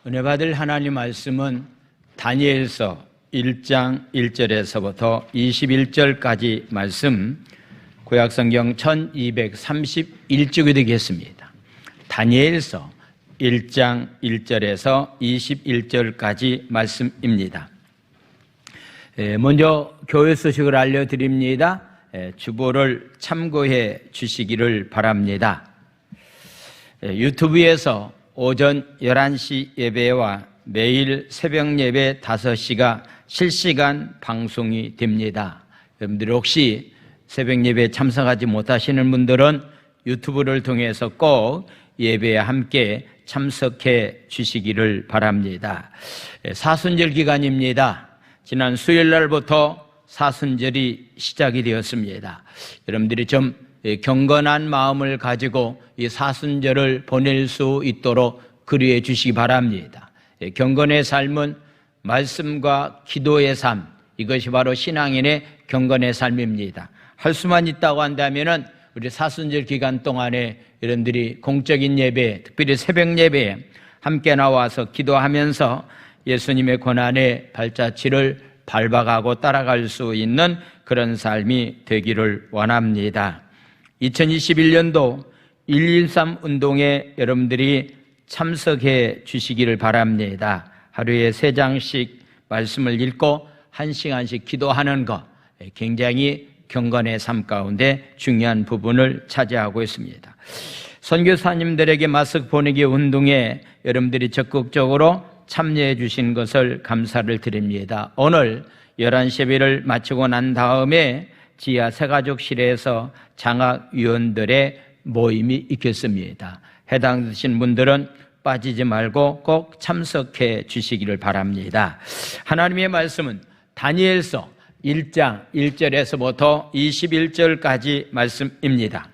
은혜 받을 하나님 말씀은 다니엘서 1장 1절에서부터 21절까지 말씀, 구약성경 1231쪽이 되겠습니다. 다니엘서 1장 1절에서 21절까지 말씀입니다. 먼저 교회 소식을 알려드립니다. 주보를 참고해 주시기를 바랍니다. 유튜브에서 오전 11시 예배와 매일 새벽 예배 5시가 실시간 방송이 됩니다. 여러분들 혹시 새벽 예배에 참석하지 못하시는 분들은 유튜브를 통해서 꼭 예배에 함께 참석해 주시기를 바랍니다. 사순절 기간입니다. 지난 수요일 날부터 사순절이 시작이 되었습니다. 여러분들이 좀 경건한 마음을 가지고 이 사순절을 보낼 수 있도록 그리해 주시기 바랍니다. 경건의 삶은 말씀과 기도의 삶, 이것이 바로 신앙인의 경건의 삶입니다. 할 수만 있다고 한다면은 우리 사순절 기간 동안에 여러분들이 공적인 예배, 특별히 새벽 예배에 함께 나와서 기도하면서 예수님의 고난의 발자취를 밟아가고 따라갈 수 있는 그런 삶이 되기를 원합니다. 2021년도 113 운동에 여러분들이 참석해 주시기를 바랍니다. 하루에 3장씩 말씀을 읽고 1시간씩 기도하는 것, 굉장히 경건의 삶 가운데 중요한 부분을 차지하고 있습니다. 선교사님들에게 마스크 보내기 운동에 여러분들이 적극적으로 참여해 주신 것을 감사를 드립니다. 오늘 11시 예배를 마치고 난 다음에 지하 새가족실에서 장학위원들의 모임이 있겠습니다. 해당되신 분들은 빠지지 말고 꼭 참석해 주시기를 바랍니다. 하나님의 말씀은 다니엘서 1장 1절에서부터 21절까지 말씀입니다.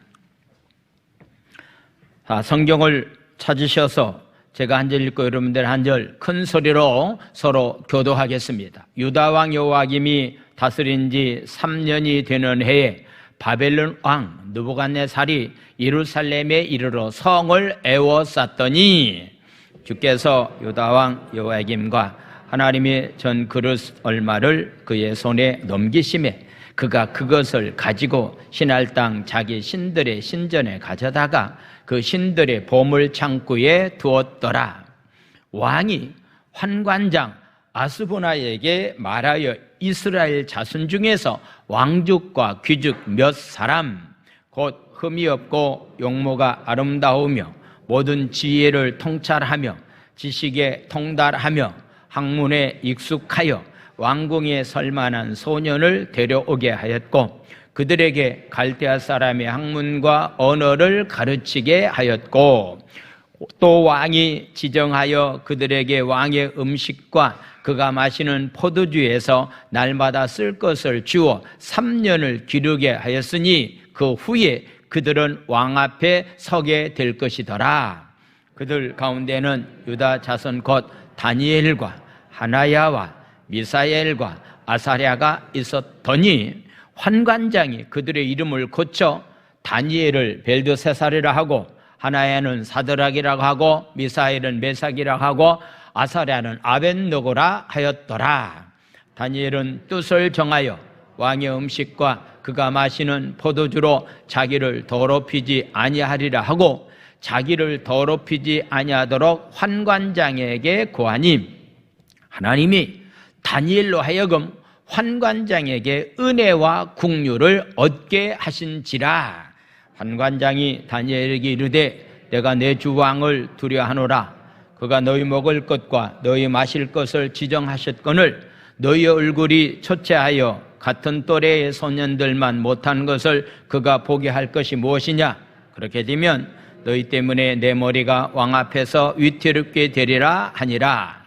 성경을 찾으셔서 제가 한 절 읽고 여러분들 한 절 큰 소리로 서로 교도하겠습니다. 유다 왕 여호야김이 다스린 지 3년이 되는 해에 바벨론 왕 느부갓네살이 예루살렘에 이르러 성을 에워쌌더니 주께서 유다 왕 여호야김과 하나님의 전 그릇 얼마를 그의 손에 넘기심에 그가 그것을 가지고 신할 땅 자기 신들의 신전에 가져다가 그 신들의 보물 창고에 두었더라. 왕이 환관장 아스보나에게 말하여 이스라엘 자손 중에서 왕족과 귀족 몇 사람 곧 흠이 없고 용모가 아름다우며 모든 지혜를 통찰하며 지식에 통달하며 학문에 익숙하여 왕궁에 설만한 소년을 데려오게 하였고 그들에게 갈대아 사람의 학문과 언어를 가르치게 하였고 또 왕이 지정하여 그들에게 왕의 음식과 그가 마시는 포도주에서 날마다 쓸 것을 주어 3년을 기르게 하였으니 그 후에 그들은 왕 앞에 서게 될 것이더라. 그들 가운데는 유다 자손 곧 다니엘과 하나야와 미사엘과 아사랴가 있었더니 환관장이 그들의 이름을 고쳐 다니엘을 벨드세살이라 하고 하나야는 사드락이라고 하고 미사엘은 메삭이라고 하고 아사랴는 아벳느고라 하였더라. 다니엘은 뜻을 정하여 왕의 음식과 그가 마시는 포도주로 자기를 더럽히지 아니하리라 하고 자기를 더럽히지 아니하도록 환관장에게 고하니 하나님이 다니엘로 하여금 환관장에게 은혜와 국류를 얻게 하신지라. 환관장이 다니엘에게 이르되 내가 내 주 왕을 두려하노라. 그가 너희 먹을 것과 너희 마실 것을 지정하셨거늘 너희 얼굴이 초췌하여 같은 또래의 소년들만 못한 것을 그가 보게 할 것이 무엇이냐. 그렇게 되면 너희 때문에 내 머리가 왕 앞에서 위태롭게 되리라 하니라.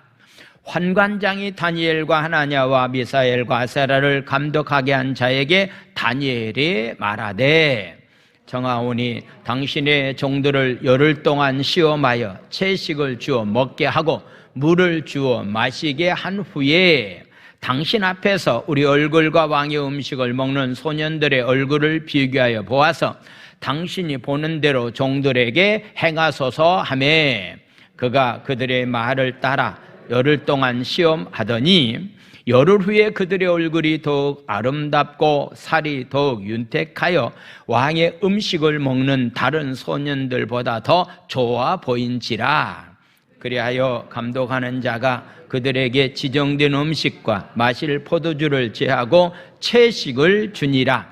환관장이 다니엘과 하나냐와 미사엘과 아사랴를 감독하게 한 자에게 다니엘이 말하되 정하오니 당신의 종들을 열흘 동안 시험하여 채식을 주어 먹게 하고 물을 주어 마시게 한 후에 당신 앞에서 우리 얼굴과 왕의 음식을 먹는 소년들의 얼굴을 비교하여 보아서 당신이 보는 대로 종들에게 행하소서 하매 그가 그들의 말을 따라 열흘 동안 시험하더니 열흘 후에 그들의 얼굴이 더욱 아름답고 살이 더욱 윤택하여 왕의 음식을 먹는 다른 소년들보다 더 좋아 보인지라. 그리하여 감독하는 자가 그들에게 지정된 음식과 마실 포도주를 제하고 채식을 주니라.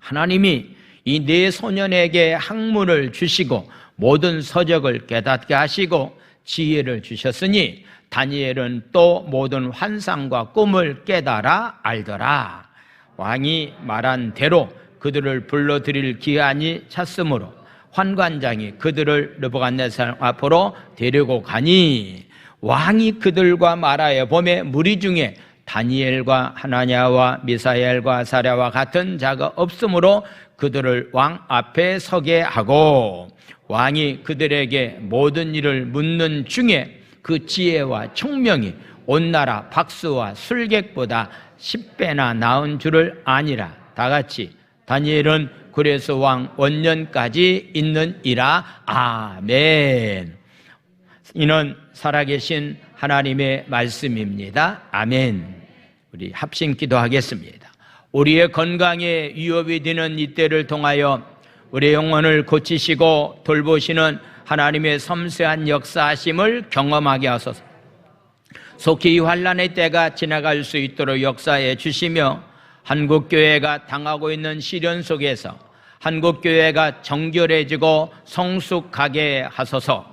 하나님이 이 네 소년에게 학문을 주시고 모든 서적을 깨닫게 하시고 지혜를 주셨으니 다니엘은 또 모든 환상과 꿈을 깨달아 알더라. 왕이 말한 대로 그들을 불러들일 기한이 찼으므로 환관장이 그들을 느부갓네살 앞으로 데리고 가니 왕이 그들과 말하여 보매 무리 중에 다니엘과 하나냐와 미사엘과 아사랴와 같은 자가 없으므로 그들을 왕 앞에 서게 하고 왕이 그들에게 모든 일을 묻는 중에 그 지혜와 총명이 온 나라 박수와 술객보다 10배나 나은 줄을 아니라. 다같이 다니엘은 그래서 왕 원년까지 있느니라. 아멘. 이는 살아계신 하나님의 말씀입니다. 아멘. 우리 합심 기도하겠습니다. 우리의 건강에 위협이 되는 이때를 통하여 우리의 영혼을 고치시고 돌보시는 하나님의 섬세한 역사하심을 경험하게 하소서. 속히 이 환난의 때가 지나갈 수 있도록 역사해 주시며 한국교회가 당하고 있는 시련 속에서 한국교회가 정결해지고 성숙하게 하소서.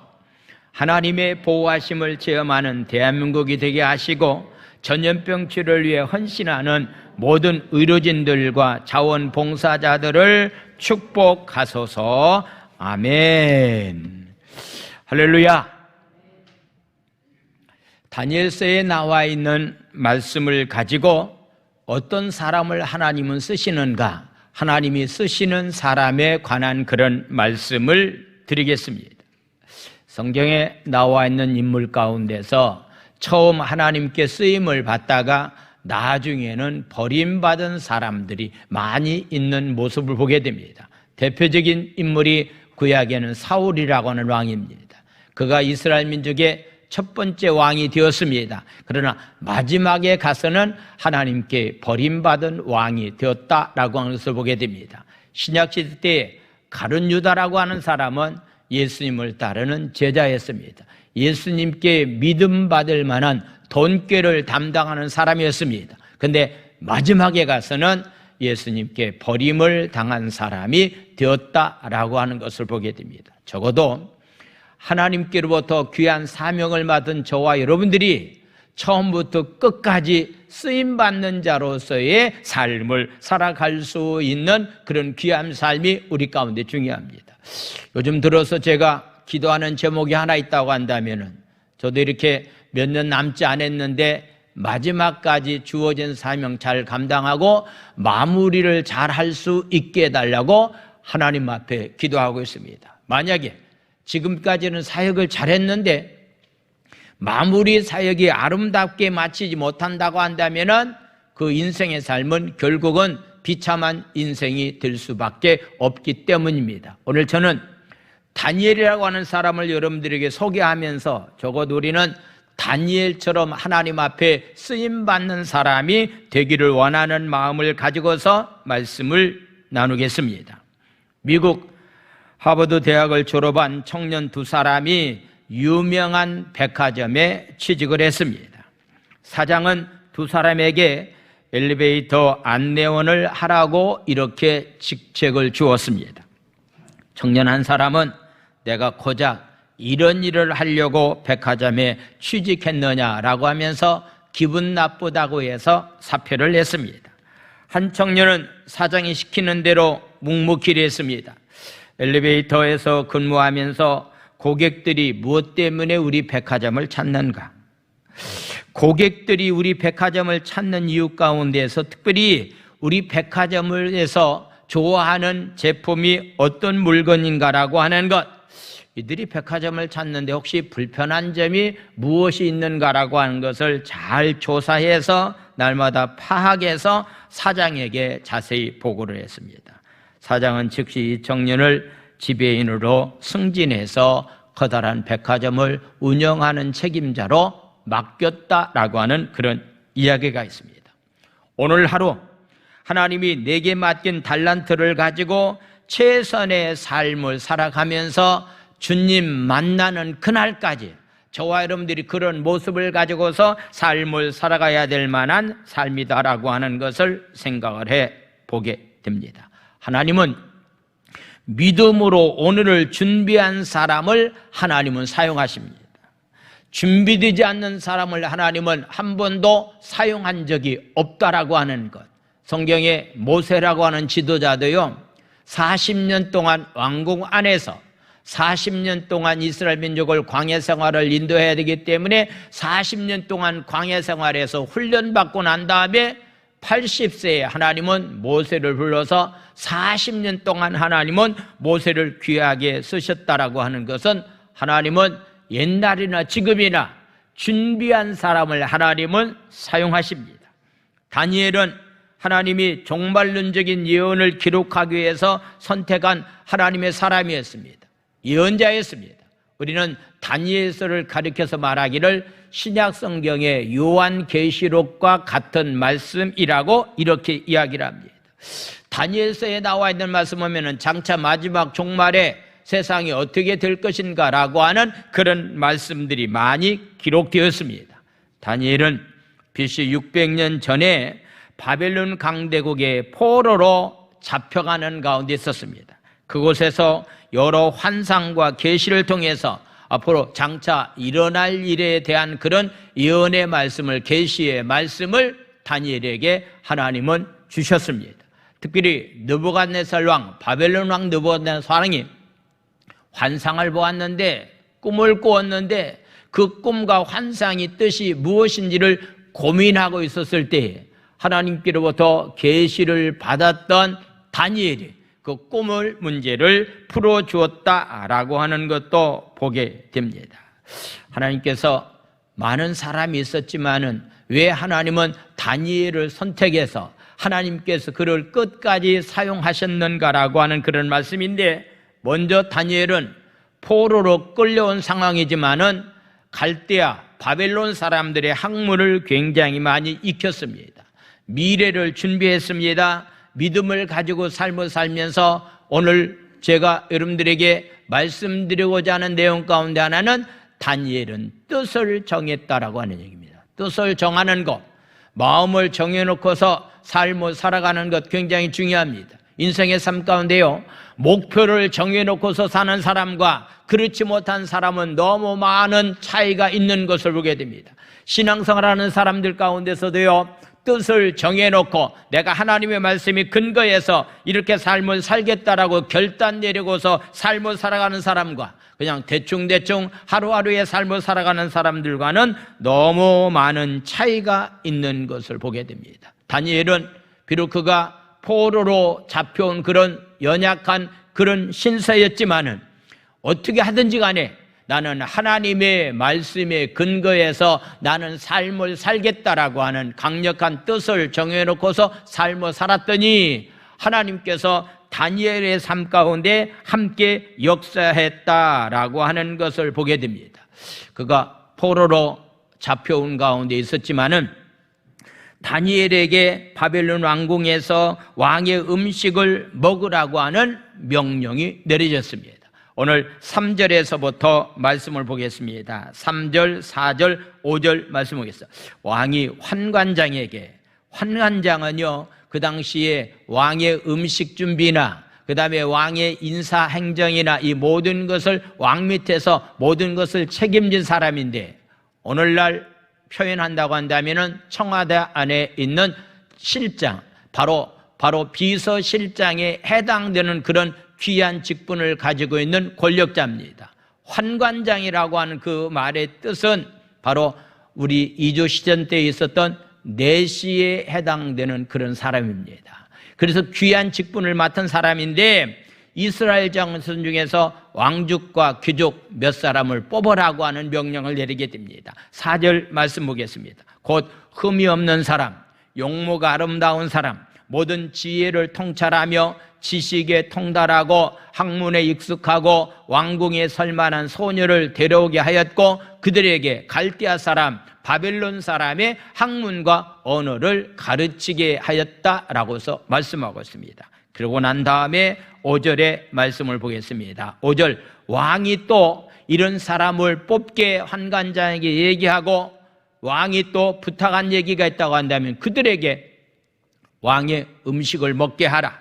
하나님의 보호하심을 체험하는 대한민국이 되게 하시고 전염병 치료를 위해 헌신하는 모든 의료진들과 자원봉사자들을 축복하소서. 아멘. 할렐루야. 다니엘서에 나와 있는 말씀을 가지고 어떤 사람을 하나님은 쓰시는가, 하나님이 쓰시는 사람에 관한 그런 말씀을 드리겠습니다. 성경에 나와 있는 인물 가운데서 처음 하나님께 쓰임을 받다가 나중에는 버림받은 사람들이 많이 있는 모습을 보게 됩니다. 대표적인 인물이 구약에는 사울이라고 하는 왕입니다. 그가 이스라엘 민족의 첫 번째 왕이 되었습니다. 그러나 마지막에 가서는 하나님께 버림받은 왕이 되었다라고 하는 것을 보게 됩니다. 신약시대 때에 가룟 유다라고 하는 사람은 예수님을 따르는 제자였습니다. 예수님께 믿음받을 만한 돈꾀를 담당하는 사람이었습니다. 그런데 마지막에 가서는 예수님께 버림을 당한 사람이 되었다라고 하는 것을 보게 됩니다. 적어도 하나님께로부터 귀한 사명을 받은 저와 여러분들이 처음부터 끝까지 쓰임받는 자로서의 삶을 살아갈 수 있는 그런 귀한 삶이 우리 가운데 중요합니다. 요즘 들어서 제가 기도하는 제목이 하나 있다고 한다면은, 저도 이렇게 몇 년 남지 않았는데 마지막까지 주어진 사명 잘 감당하고 마무리를 잘 할 수 있게 해달라고 하나님 앞에 기도하고 있습니다. 만약에 지금까지는 사역을 잘했는데 마무리 사역이 아름답게 마치지 못한다고 한다면은 그 인생의 삶은 결국은 비참한 인생이 될 수밖에 없기 때문입니다. 오늘 저는 다니엘이라고 하는 사람을 여러분들에게 소개하면서 적어도 우리는 다니엘처럼 하나님 앞에 쓰임받는 사람이 되기를 원하는 마음을 가지고서 말씀을 나누겠습니다. 미국 하버드 대학을 졸업한 청년 두 사람이 유명한 백화점에 취직을 했습니다. 사장은 두 사람에게 엘리베이터 안내원을 하라고 이렇게 직책을 주었습니다. 청년 한 사람은 내가 고작 이런 일을 하려고 백화점에 취직했느냐라고 하면서 기분 나쁘다고 해서 사표를 냈습니다. 한 청년은 사장이 시키는 대로 묵묵히 일했습니다. 엘리베이터에서 근무하면서 고객들이 무엇 때문에 우리 백화점을 찾는가? 고객들이 우리 백화점을 찾는 이유 가운데서 특별히 우리 백화점에서 좋아하는 제품이 어떤 물건인가라고 하는 것, 이들이 백화점을 찾는데 혹시 불편한 점이 무엇이 있는가라고 하는 것을 잘 조사해서 날마다 파악해서 사장에게 자세히 보고를 했습니다. 사장은 즉시 이 청년을 지배인으로 승진해서 커다란 백화점을 운영하는 책임자로 맡겼다라고 하는 그런 이야기가 있습니다. 오늘 하루 하나님이 내게 맡긴 달란트를 가지고 최선의 삶을 살아가면서 주님 만나는 그날까지 저와 여러분들이 그런 모습을 가지고서 삶을 살아가야 될 만한 삶이다라고 하는 것을 생각을 해 보게 됩니다. 하나님은 믿음으로 오늘을 준비한 사람을 하나님은 사용하십니다. 준비되지 않는 사람을 하나님은 한 번도 사용한 적이 없다라고 하는 것. 성경에 모세라고 하는 지도자도요, 40년 동안 왕궁 안에서 40년 동안 이스라엘 민족을 광야 생활을 인도해야 되기 때문에 40년 동안 광야 생활에서 훈련받고 난 다음에 80세에 하나님은 모세를 불러서 40년 동안 하나님은 모세를 귀하게 쓰셨다라고 하는 것은 하나님은 옛날이나 지금이나 준비한 사람을 하나님은 사용하십니다. 다니엘은 하나님이 종말론적인 예언을 기록하기 위해서 선택한 하나님의 사람이었습니다. 예언자였습니다. 우리는 다니엘서를 가리켜서 말하기를 신약 성경의 요한계시록과 같은 말씀이라고 이렇게 이야기를 합니다. 다니엘서에 나와 있는 말씀 보면은 장차 마지막 종말에 세상이 어떻게 될 것인가라고 하는 그런 말씀들이 많이 기록되었습니다. 다니엘은 BC 600년 전에 바벨론 강대국의 포로로 잡혀가는 가운데 있었습니다. 그곳에서 여러 환상과 계시를 통해서 앞으로 장차 일어날 일에 대한 그런 예언의 말씀을, 계시의 말씀을 다니엘에게 하나님은 주셨습니다. 특별히 느부갓네살 왕, 바벨론 왕 느부갓네살 왕이 환상을 보았는데, 꿈을 꾸었는데 그 꿈과 환상의 뜻이 무엇인지를 고민하고 있었을 때에 하나님께로부터 계시를 받았던 다니엘이 그 꿈을 문제를 풀어주었다라고 하는 것도 보게 됩니다. 하나님께서 많은 사람이 있었지만은 왜 하나님은 다니엘을 선택해서 하나님께서 그를 끝까지 사용하셨는가라고 하는 그런 말씀인데, 먼저 다니엘은 포로로 끌려온 상황이지만은 갈대아 바벨론 사람들의 학문을 굉장히 많이 익혔습니다. 미래를 준비했습니다. 믿음을 가지고 삶을 살면서 오늘 제가 여러분들에게 말씀드리고자 하는 내용 가운데 하나는 다니엘은 뜻을 정했다라고 하는 얘기입니다. 뜻을 정하는 것, 마음을 정해놓고서 삶을 살아가는 것 굉장히 중요합니다. 인생의 삶 가운데요, 목표를 정해놓고서 사는 사람과 그렇지 못한 사람은 너무 많은 차이가 있는 것을 보게 됩니다. 신앙생활하는 사람들 가운데서도요, 뜻을 정해놓고 내가 하나님의 말씀이 근거해서 이렇게 삶을 살겠다라고 결단 내리고서 삶을 살아가는 사람과 그냥 대충대충 하루하루의 삶을 살아가는 사람들과는 너무 많은 차이가 있는 것을 보게 됩니다. 다니엘은 비록 그가 포로로 잡혀온 그런 연약한 그런 신세였지만은 어떻게 하든지 간에 나는 하나님의 말씀에 근거해서 나는 삶을 살겠다라고 하는 강력한 뜻을 정해놓고서 삶을 살았더니 하나님께서 다니엘의 삶 가운데 함께 역사했다라고 하는 것을 보게 됩니다. 그가 포로로 잡혀온 가운데 있었지만은 다니엘에게 바벨론 왕궁에서 왕의 음식을 먹으라고 하는 명령이 내려졌습니다. 오늘 3절에서부터 말씀을 보겠습니다. 3절, 4절, 5절 말씀 보겠습니다. 왕이 환관장에게, 환관장은요 그 당시에 왕의 음식 준비나 그 다음에 왕의 인사 행정이나 이 모든 것을 왕 밑에서 모든 것을 책임진 사람인데, 오늘날 표현한다고 한다면은 청와대 안에 있는 실장, 바로 비서실장에 해당되는 그런 귀한 직분을 가지고 있는 권력자입니다. 환관장이라고 하는 그 말의 뜻은 바로 우리 이조시전 때 있었던 내시에 해당되는 그런 사람입니다. 그래서 귀한 직분을 맡은 사람인데, 이스라엘 장군 중에서 왕족과 귀족 몇 사람을 뽑으라고 하는 명령을 내리게 됩니다. 4절 말씀 보겠습니다. 곧 흠이 없는 사람, 용모가 아름다운 사람, 모든 지혜를 통찰하며 지식에 통달하고 학문에 익숙하고 왕궁에 설만한 소녀를 데려오게 하였고 그들에게 갈대아 사람 바벨론 사람의 학문과 언어를 가르치게 하였다라고서 말씀하고 있습니다. 그러고 난 다음에 5절의 말씀을 보겠습니다. 5절, 왕이 또 이런 사람을 뽑게 환관장에게 얘기하고 왕이 또 부탁한 얘기가 있다고 한다면 그들에게 왕의 음식을 먹게 하라.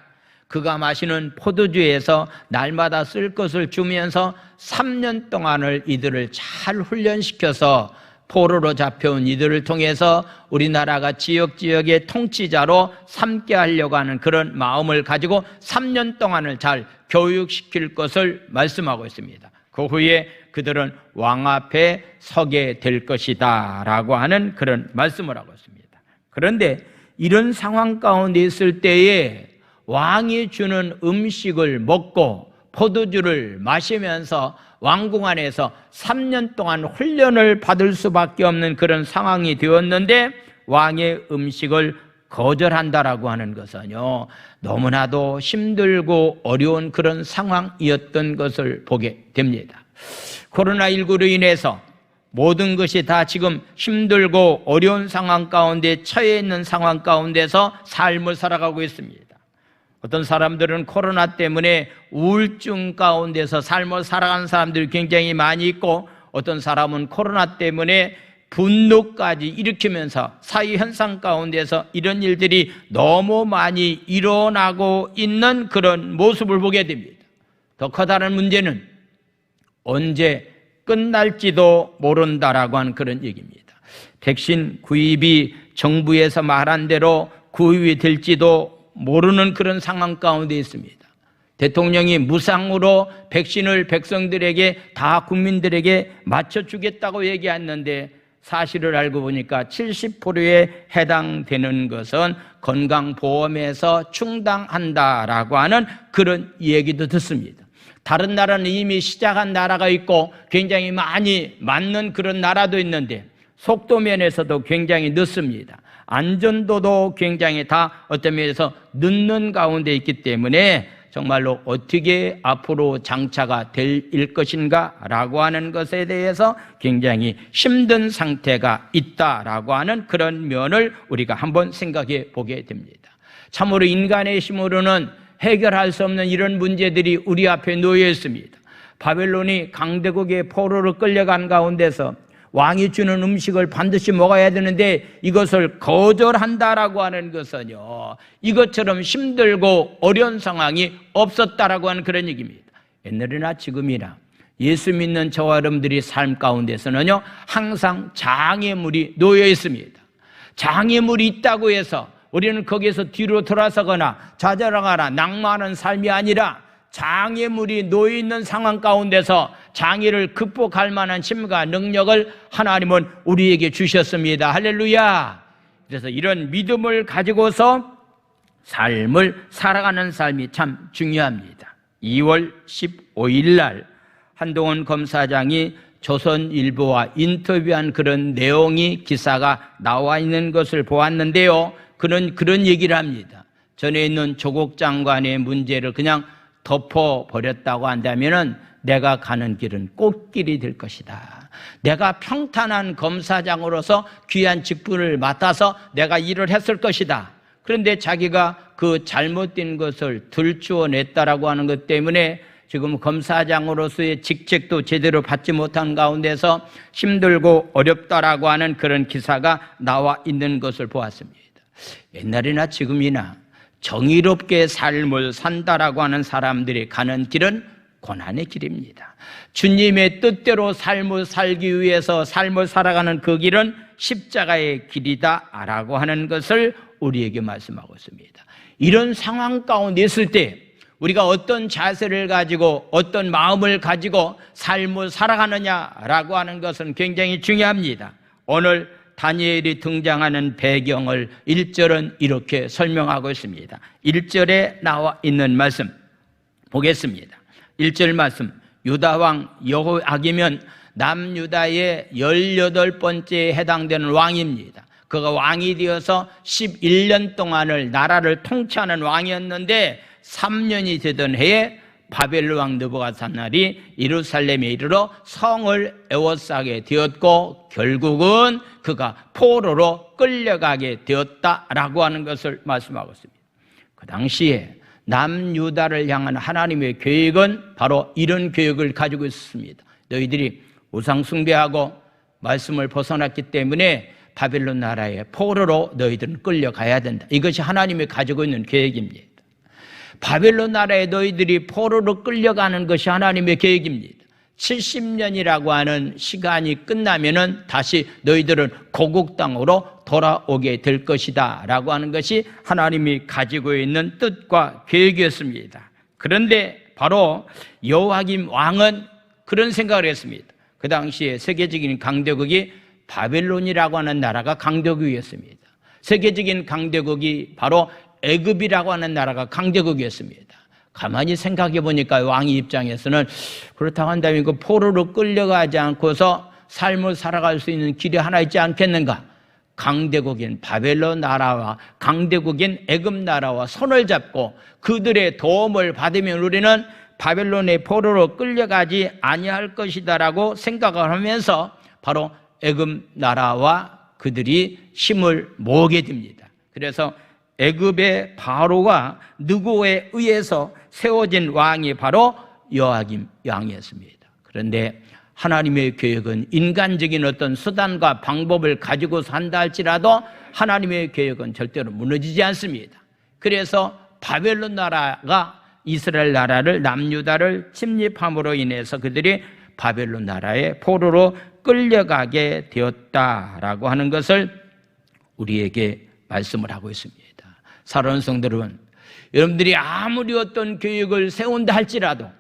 그가 마시는 포도주에서 날마다 쓸 것을 주면서 3년 동안을 이들을 잘 훈련시켜서 포로로 잡혀온 이들을 통해서 우리나라가 지역지역의 통치자로 삼게 하려고 하는 그런 마음을 가지고 3년 동안을 잘 교육시킬 것을 말씀하고 있습니다. 그 후에 그들은 왕 앞에 서게 될 것이다 라고 하는 그런 말씀을 하고 있습니다. 그런데 이런 상황 가운데 있을 때에 왕이 주는 음식을 먹고 포도주를 마시면서 왕궁 안에서 3년 동안 훈련을 받을 수밖에 없는 그런 상황이 되었는데 왕의 음식을 거절한다라고 하는 것은요, 너무나도 힘들고 어려운 그런 상황이었던 것을 보게 됩니다. 코로나19로 인해서 모든 것이 다 지금 힘들고 어려운 상황 가운데 처해 있는 상황 가운데서 삶을 살아가고 있습니다. 어떤 사람들은 코로나 때문에 우울증 가운데서 삶을 살아가는 사람들이 굉장히 많이 있고 어떤 사람은 코로나 때문에 분노까지 일으키면서 사회 현상 가운데서 이런 일들이 너무 많이 일어나고 있는 그런 모습을 보게 됩니다. 더 커다란 문제는 언제 끝날지도 모른다라고 하는 그런 얘기입니다. 백신 구입이 정부에서 말한 대로 구입이 될지도 모르는 그런 상황 가운데 있습니다. 대통령이 무상으로 백신을 백성들에게 다 국민들에게 맞춰주겠다고 얘기했는데 사실을 알고 보니까 70%에 해당되는 것은 건강보험에서 충당한다라고 하는 그런 얘기도 듣습니다. 다른 나라는 이미 시작한 나라가 있고 굉장히 많이 맞는 그런 나라도 있는데 속도 면에서도 굉장히 늦습니다. 안전도도 굉장히 다 어떤 면에서 늦는 가운데 있기 때문에 정말로 어떻게 앞으로 장차가 될 것인가 라고 하는 것에 대해서 굉장히 힘든 상태가 있다라고 하는 그런 면을 우리가 한번 생각해 보게 됩니다. 참으로 인간의 힘으로는 해결할 수 없는 이런 문제들이 우리 앞에 놓여 있습니다. 바벨론이 강대국의 포로로 끌려간 가운데서 왕이 주는 음식을 반드시 먹어야 되는데 이것을 거절한다라고 하는 것은요, 이것처럼 힘들고 어려운 상황이 없었다라고 하는 그런 얘기입니다. 옛날이나 지금이나 예수 믿는 저와 여러분들이 삶 가운데서는요, 항상 장애물이 놓여 있습니다. 장애물이 있다고 해서 우리는 거기에서 뒤로 돌아서거나 좌절하거나 낙마하는 삶이 아니라 장애물이 놓여있는 상황 가운데서 장애를 극복할 만한 힘과 능력을 하나님은 우리에게 주셨습니다. 할렐루야. 그래서 이런 믿음을 가지고서 삶을 살아가는 삶이 참 중요합니다. 2월 15일 날 한동훈 검사장이 조선일보와 인터뷰한 그런 내용이 기사가 나와 있는 것을 보았는데요, 그런 얘기를 합니다. 전에 있는 조국 장관의 문제를 그냥 덮어버렸다고 한다면은 내가 가는 길은 꽃길이 될 것이다. 내가 평탄한 검사장으로서 귀한 직분을 맡아서 내가 일을 했을 것이다. 그런데 자기가 그 잘못된 것을 들추어냈다라고 하는 것 때문에 지금 검사장으로서의 직책도 제대로 받지 못한 가운데서 힘들고 어렵다라고 하는 그런 기사가 나와 있는 것을 보았습니다. 옛날이나 지금이나 정의롭게 삶을 산다라고 하는 사람들이 가는 길은 고난의 길입니다. 주님의 뜻대로 삶을 살기 위해서 삶을 살아가는 그 길은 십자가의 길이다라고 하는 것을 우리에게 말씀하고 있습니다. 이런 상황 가운데 있을 때 우리가 어떤 자세를 가지고 어떤 마음을 가지고 삶을 살아가느냐라고 하는 것은 굉장히 중요합니다. 오늘 다니엘이 등장하는 배경을 1절은 이렇게 설명하고 있습니다. 1절에 나와 있는 말씀 보겠습니다. 1절 말씀, 유다왕 여호야김은 남유다의 18번째에 해당되는 왕입니다. 그가 왕이 되어서 11년 동안을 나라를 통치하는 왕이었는데 3년이 되던 해에 바벨론 왕 느부갓네살이 예루살렘에 이르러 성을 에워싸게 되었고 결국은 그가 포로로 끌려가게 되었다라고 하는 것을 말씀하고 있습니다. 그 당시에 남유다를 향한 하나님의 계획은 바로 이런 계획을 가지고 있었습니다. 너희들이 우상 숭배하고 말씀을 벗어났기 때문에 바벨론 나라의 포로로 너희들은 끌려가야 된다. 이것이 하나님이 가지고 있는 계획입니다. 바벨론 나라에 너희들이 포로로 끌려가는 것이 하나님의 계획입니다. 70년이라고 하는 시간이 끝나면은 다시 너희들은 고국 땅으로 돌아오게 될 것이다 라고 하는 것이 하나님이 가지고 있는 뜻과 계획이었습니다. 그런데 바로 여호야김 왕은 그런 생각을 했습니다. 그 당시에 세계적인 강대국이 바벨론이라고 하는 나라가 강대국이었습니다. 세계적인 강대국이 바로 애굽이라고 하는 나라가 강대국이었습니다. 가만히 생각해 보니까 왕의 입장에서는 그렇다고 한다면 그 포로로 끌려가지 않고서 삶을 살아갈 수 있는 길이 하나 있지 않겠는가? 강대국인 바벨론 나라와 강대국인 애굽 나라와 손을 잡고 그들의 도움을 받으면 우리는 바벨론의 포로로 끌려가지 아니할 것이다라고 생각을 하면서 바로 애굽 나라와 그들이 힘을 모으게 됩니다. 그래서 애굽의 바로가 느고에 의해서 세워진 왕이 바로 여호야김 왕이었습니다. 그런데 하나님의 계획은 인간적인 어떤 수단과 방법을 가지고 산다 할지라도 하나님의 계획은 절대로 무너지지 않습니다. 그래서 바벨론 나라가 이스라엘 나라를 남유다를 침입함으로 인해서 그들이 바벨론 나라의 포로로 끌려가게 되었다라고 하는 것을 우리에게 말씀을 하고 있습니다. 사랑하는 성도 여러분, 여러분들이 아무리 어떤 계획을 세운다 할지라도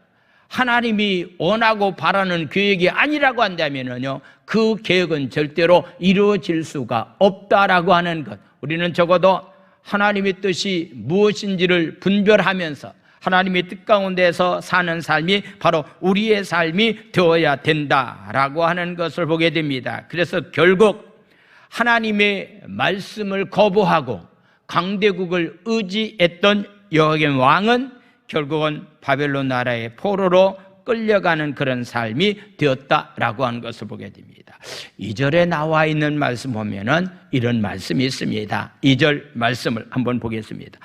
하나님이 원하고 바라는 계획이 아니라고 한다면요, 그 계획은 절대로 이루어질 수가 없다라고 하는 것. 우리는 적어도 하나님의 뜻이 무엇인지를 분별하면서 하나님의 뜻 가운데서 사는 삶이 바로 우리의 삶이 되어야 된다라고 하는 것을 보게 됩니다. 그래서 결국 하나님의 말씀을 거부하고 강대국을 의지했던 여호야김 왕은 결국은 바벨론 나라의 포로로 끌려가는 그런 삶이 되었다라고 하는 것을 보게 됩니다. 2절에 나와 있는 말씀 보면은 이런 말씀이 있습니다. 2절 말씀을 한번 보겠습니다.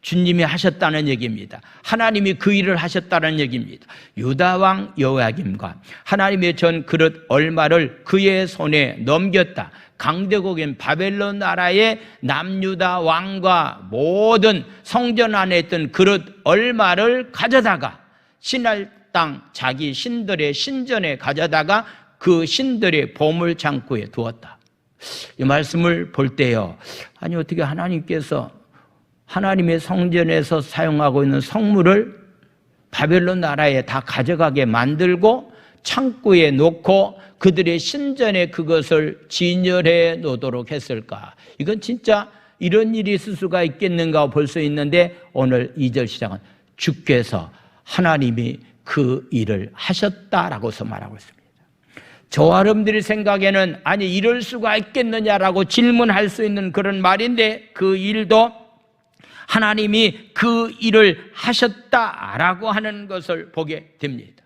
주님이 하셨다는 얘기입니다. 하나님이 그 일을 하셨다는 얘기입니다. 유다 왕 여호야김과 하나님의 전 그릇 얼마를 그의 손에 넘겼다. 강대국인 바벨론 나라의 남유다 왕과 모든 성전 안에 있던 그릇 얼마를 가져다가 신할 땅 자기 신들의 신전에 가져다가 그 신들의 보물 창고에 두었다. 이 말씀을 볼 때요, 아니 어떻게 하나님께서 하나님의 성전에서 사용하고 있는 성물을 바벨론 나라에 다 가져가게 만들고 창고에 놓고 그들의 신전에 그것을 진열해 놓도록 했을까? 이건 진짜 이런 일이 있을 수가 있겠는가 볼 수 있는데 오늘 2절 시작은 주께서 하나님이 그 일을 하셨다라고서 말하고 있습니다. 저와 여러분들의 생각에는 아니 이럴 수가 있겠느냐라고 질문할 수 있는 그런 말인데 그 일도 하나님이 그 일을 하셨다라고 하는 것을 보게 됩니다.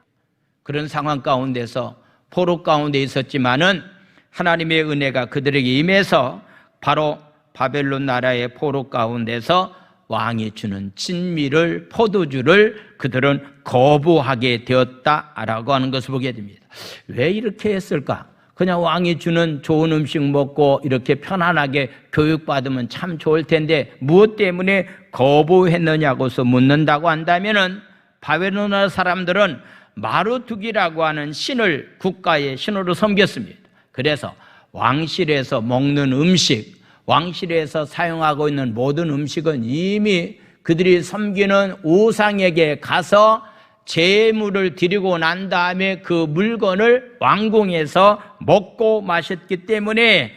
그런 상황 가운데서 포로 가운데 있었지만은 하나님의 은혜가 그들에게 임해서 바로 바벨론 나라의 포로 가운데서 왕이 주는 진미를 포도주를 그들은 거부하게 되었다라고 하는 것을 보게 됩니다. 왜 이렇게 했을까? 그냥 왕이 주는 좋은 음식 먹고 이렇게 편안하게 교육받으면 참 좋을 텐데 무엇 때문에 거부했느냐고서 묻는다고 한다면은 바벨론 나라 사람들은 마루두기라고 하는 신을 국가의 신으로 섬겼습니다. 그래서 왕실에서 먹는 음식, 왕실에서 사용하고 있는 모든 음식은 이미 그들이 섬기는 우상에게 가서 제물을 드리고 난 다음에 그 물건을 왕궁에서 먹고 마셨기 때문에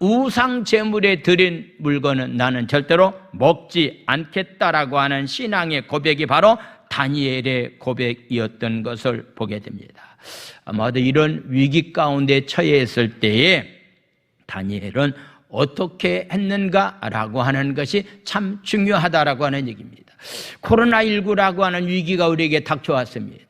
우상 제물에 드린 물건은 나는 절대로 먹지 않겠다라고 하는 신앙의 고백이 바로 다니엘의 고백이었던 것을 보게 됩니다. 아마도 이런 위기 가운데 처해 있을 때에 다니엘은 어떻게 했는가라고 하는 것이 참 중요하다라고 하는 얘기입니다. 코로나19라고 하는 위기가 우리에게 닥쳐왔습니다.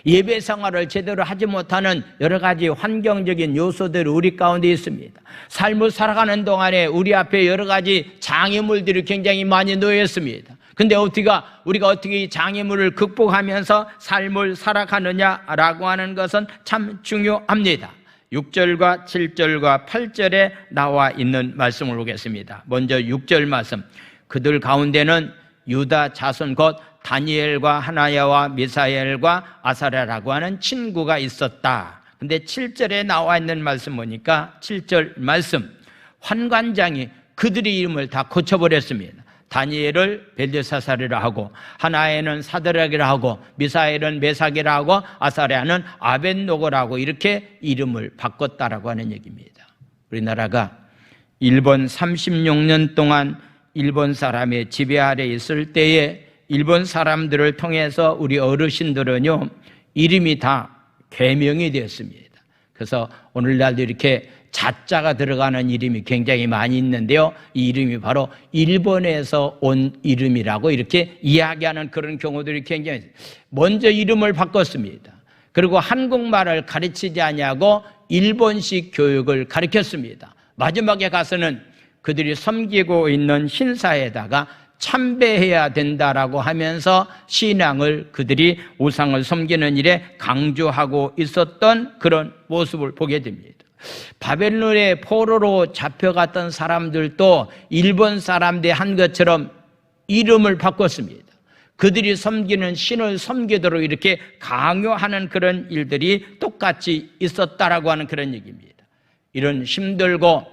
예배 생활을 제대로 하지 못하는 여러 가지 환경적인 요소들이 우리 가운데 있습니다. 삶을 살아가는 동안에 우리 앞에 여러 가지 장애물들이 굉장히 많이 놓여 있습니다. 근데 우리가 어떻게 이 장애물을 극복하면서 삶을 살아가느냐라고 하는 것은 참 중요합니다. 6절과 7절과 8절에 나와 있는 말씀을 보겠습니다. 먼저 6절 말씀. 그들 가운데는 유다 자손 곧 다니엘과 하나야와 미사엘과 아사랴라고 하는 친구가 있었다. 근데 7절에 나와 있는 말씀 보니까 7절 말씀, 환관장이 그들의 이름을 다 고쳐버렸습니다. 다니엘을 벨드사살이라 하고, 하나야는 사드락이라 하고, 미사엘은 메삭이라 하고, 아사랴는 아벳노고라고 이렇게 이름을 바꿨다라고 하는 얘기입니다. 우리나라가 일본 36년 동안 일본 사람의 지배 아래 있을 때에 일본 사람들을 통해서 우리 어르신들은요, 이름이 다 개명이 되었습니다. 그래서 오늘날도 이렇게 자자가 들어가는 이름이 굉장히 많이 있는데요, 이 이름이 바로 일본에서 온 이름이라고 이렇게 이야기하는 그런 경우들이 굉장히 있어요. 먼저 이름을 바꿨습니다. 그리고 한국말을 가르치지 아니하고 일본식 교육을 가르쳤습니다. 마지막에 가서는 그들이 섬기고 있는 신사에다가 참배해야 된다라고 하면서 신앙을, 그들이 우상을 섬기는 일에 강조하고 있었던 그런 모습을 보게 됩니다. 바벨론의 포로로 잡혀갔던 사람들도 일본 사람들이 한 것처럼 이름을 바꿨습니다. 그들이 섬기는 신을 섬기도록 이렇게 강요하는 그런 일들이 똑같이 있었다라고 하는 그런 얘기입니다. 이런 힘들고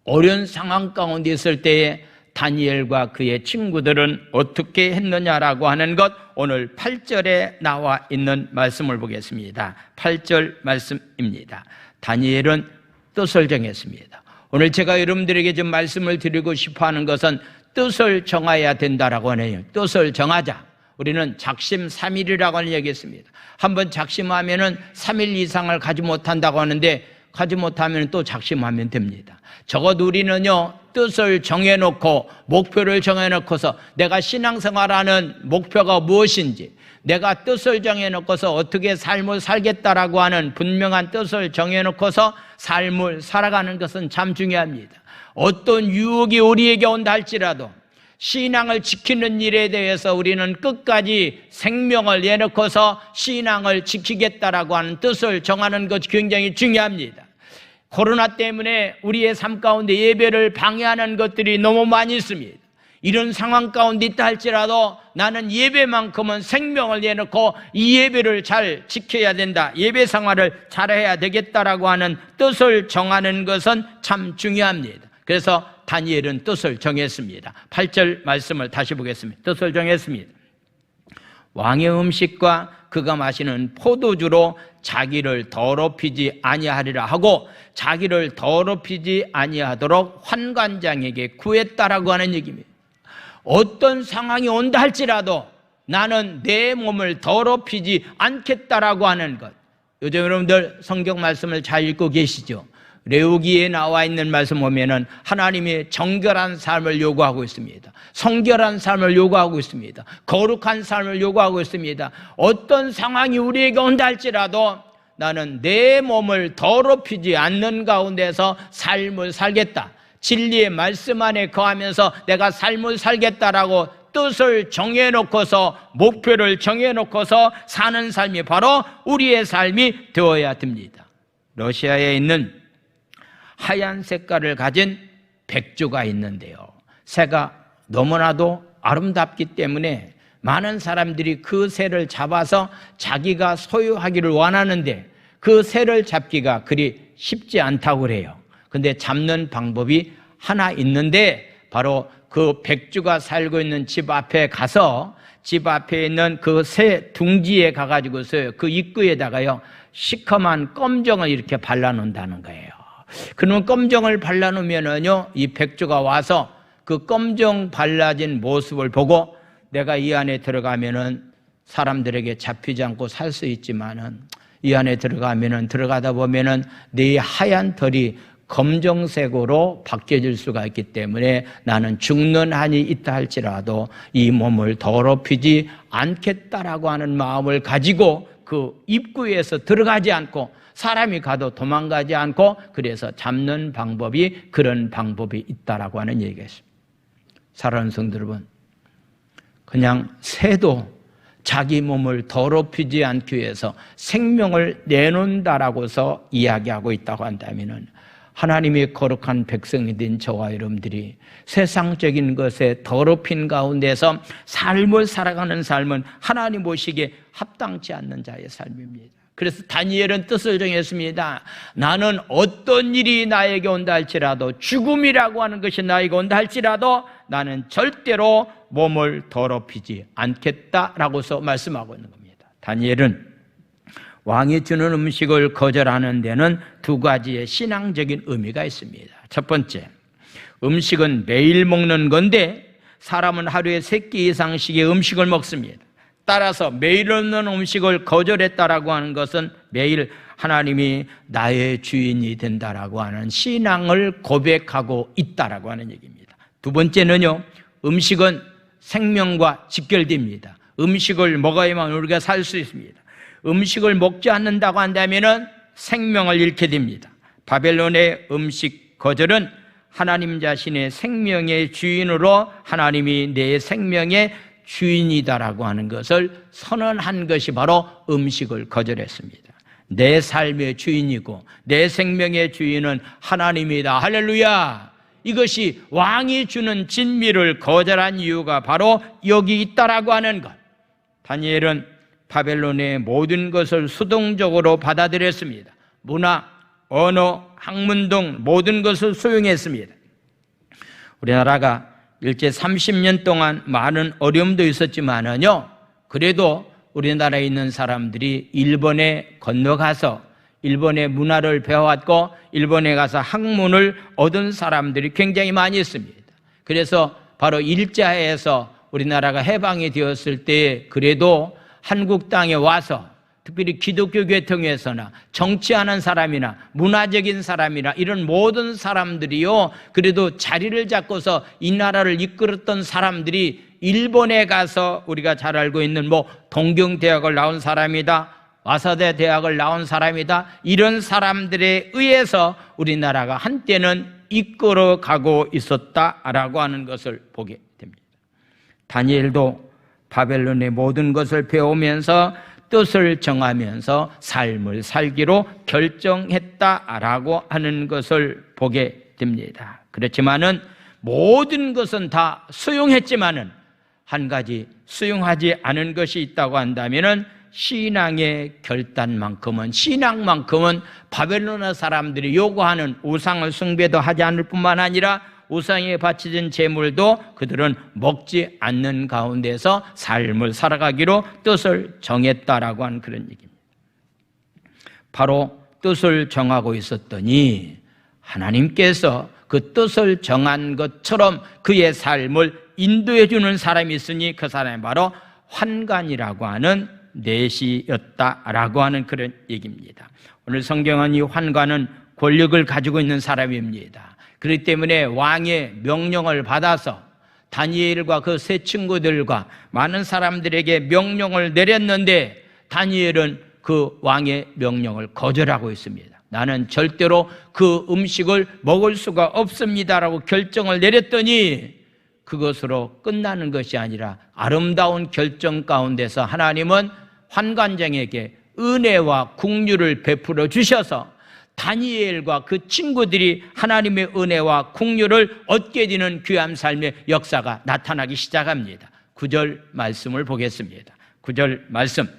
어려운 상황 가운데 있을 때에 다니엘과 그의 친구들은 어떻게 했느냐라고 하는 것, 오늘 8절에 나와 있는 말씀을 보겠습니다. 8절 말씀입니다. 다니엘은 뜻을 정했습니다. 오늘 제가 여러분들에게 좀 말씀을 드리고 싶어 하는 것은 뜻을 정해야 된다라고 하네요. 뜻을 정하자. 우리는 작심삼일이라고 하는 얘기했습니다. 한번 작심하면은 3일 이상을 가지 못한다고 하는데, 가지 못하면 또 작심하면 됩니다. 적어도 우리는요, 뜻을 정해놓고 목표를 정해놓고서 내가 신앙생활하는 목표가 무엇인지, 내가 뜻을 정해놓고서 어떻게 삶을 살겠다라고 하는 분명한 뜻을 정해놓고서 삶을 살아가는 것은 참 중요합니다. 어떤 유혹이 우리에게 온다 할지라도 신앙을 지키는 일에 대해서 우리는 끝까지 생명을 내놓고서 신앙을 지키겠다라고 하는 뜻을 정하는 것이 굉장히 중요합니다. 코로나 때문에 우리의 삶 가운데 예배를 방해하는 것들이 너무 많이 있습니다. 이런 상황 가운데 있다 할지라도 나는 예배만큼은 생명을 내놓고 이 예배를 잘 지켜야 된다, 예배 생활을 잘해야 되겠다라고 하는 뜻을 정하는 것은 참 중요합니다. 그래서 다니엘은 뜻을 정했습니다. 8절 말씀을 다시 보겠습니다. 뜻을 정했습니다. 왕의 음식과 그가 마시는 포도주로 자기를 더럽히지 아니하리라 하고, 자기를 더럽히지 아니하도록 환관장에게 구했다라고 하는 얘기입니다. 어떤 상황이 온다 할지라도 나는 내 몸을 더럽히지 않겠다라고 하는 것. 요즘 여러분들 성경 말씀을 잘 읽고 계시죠? 레위기에 나와 있는 말씀 보면은 하나님의 정결한 삶을 요구하고 있습니다. 성결한 삶을 요구하고 있습니다. 거룩한 삶을 요구하고 있습니다. 어떤 상황이 우리에게 온다 할지라도 나는 내 몸을 더럽히지 않는 가운데서 삶을 살겠다, 진리의 말씀 안에 거하면서 내가 삶을 살겠다라고 뜻을 정해놓고서, 목표를 정해놓고서 사는 삶이 바로 우리의 삶이 되어야 됩니다. 러시아에 있는 하얀 색깔을 가진 백조가 있는데요, 새가 너무나도 아름답기 때문에 많은 사람들이 그 새를 잡아서 자기가 소유하기를 원하는데 그 새를 잡기가 그리 쉽지 않다고 그래요. 근데 잡는 방법이 하나 있는데, 바로 그 백조가 살고 있는 집 앞에 가서 집 앞에 있는 그 새 둥지에 가가지고서 그 입구에다가요, 시커먼 껌정을 이렇게 발라놓는다는 거예요. 그러면 껌정을 발라놓으면은요, 이 백조가 와서 그 껌정 발라진 모습을 보고, 내가 이 안에 들어가면은 사람들에게 잡히지 않고 살 수 있지만은 이 안에 들어가다 보면은 내 하얀 털이 검정색으로 바뀌어질 수가 있기 때문에 나는 죽는 한이 있다 할지라도 이 몸을 더럽히지 않겠다라고 하는 마음을 가지고 그 입구에서 들어가지 않고 사람이 가도 도망가지 않고 그래서 잡는 방법이 그런 방법이 있다라고 하는 얘기였습니다. 사랑하는 성도 여러분, 그냥 새도 자기 몸을 더럽히지 않기 위해서 생명을 내놓는다라고서 이야기하고 있다고 한다면은 하나님의 거룩한 백성이 된 저와 여러분들이 세상적인 것에 더럽힌 가운데서 삶을 살아가는 삶은 하나님 보시기에 합당치 않는 자의 삶입니다. 그래서 다니엘은 뜻을 정했습니다. 나는 어떤 일이 나에게 온다 할지라도, 죽음이라고 하는 것이 나에게 온다 할지라도 나는 절대로 몸을 더럽히지 않겠다라고서 말씀하고 있는 겁니다. 다니엘은 왕이 주는 음식을 거절하는 데는 두 가지의 신앙적인 의미가 있습니다. 첫 번째, 음식은 매일 먹는 건데 사람은 하루에 3끼 이상씩의 음식을 먹습니다. 따라서 매일 없는 음식을 거절했다라고 하는 것은 매일 하나님이 나의 주인이 된다라고 하는 신앙을 고백하고 있다라고 하는 얘기입니다. 두 번째는요, 음식은 생명과 직결됩니다. 음식을 먹어야만 우리가 살 수 있습니다. 음식을 먹지 않는다고 한다면 생명을 잃게 됩니다. 바벨론의 음식 거절은 하나님 자신의 생명의 주인으로 하나님이 내 생명의 주인이다라고 하는 것을 선언한 것이 바로 음식을 거절했습니다. 내 삶의 주인이고 내 생명의 주인은 하나님이다. 할렐루야! 이것이 왕이 주는 진미를 거절한 이유가 바로 여기 있다라고 하는 것. 다니엘은 바벨론의 모든 것을 수동적으로 받아들였습니다. 문화, 언어, 학문 등 모든 것을 수용했습니다. 우리나라가 일제 30년 동안 많은 어려움도 있었지만은요, 그래도 우리나라에 있는 사람들이 일본에 건너가서 일본의 문화를 배워왔고 일본에 가서 학문을 얻은 사람들이 굉장히 많이 있습니다. 그래서 바로 일제하에서 우리나라가 해방이 되었을 때 그래도 한국 땅에 와서 특별히 기독교 계통에서나 정치하는 사람이나 문화적인 사람이나 이런 모든 사람들이요, 그래도 자리를 잡고서 이 나라를 이끌었던 사람들이 일본에 가서 우리가 잘 알고 있는 동경대학을 나온 사람이다, 와사대 대학을 나온 사람이다, 이런 사람들에 의해서 우리나라가 한때는 이끌어가고 있었다라고 하는 것을 보게 됩니다. 다니엘도 바벨론의 모든 것을 배우면서 뜻을 정하면서 삶을 살기로 결정했다라고 하는 것을 보게 됩니다. 그렇지만은 모든 것은 다 수용했지만은 한 가지 수용하지 않은 것이 있다고 한다면은 신앙의 결단만큼은, 신앙만큼은 바벨론 사람들이 요구하는 우상을 숭배도 하지 않을 뿐만 아니라 우상에 바쳐진 제물도 그들은 먹지 않는 가운데서 삶을 살아가기로 뜻을 정했다라고 하는 그런 얘기입니다. 바로 뜻을 정하고 있었더니 하나님께서 그 뜻을 정한 것처럼 그의 삶을 인도해 주는 사람이 있으니 그 사람이 바로 환관이라고 하는 내시였다라고 하는 그런 얘기입니다. 오늘 성경은 이 환관은 권력을 가지고 있는 사람입니다. 그렇기 때문에 왕의 명령을 받아서 다니엘과 그 세 친구들과 많은 사람들에게 명령을 내렸는데 다니엘은 그 왕의 명령을 거절하고 있습니다. 나는 절대로 그 음식을 먹을 수가 없습니다라고 결정을 내렸더니 그것으로 끝나는 것이 아니라 아름다운 결정 가운데서 하나님은 환관장에게 은혜와 긍휼을 베풀어 주셔서 다니엘과 그 친구들이 하나님의 은혜와 긍휼을 얻게 되는 귀한 삶의 역사가 나타나기 시작합니다. 9절 말씀을 보겠습니다. 9절 말씀.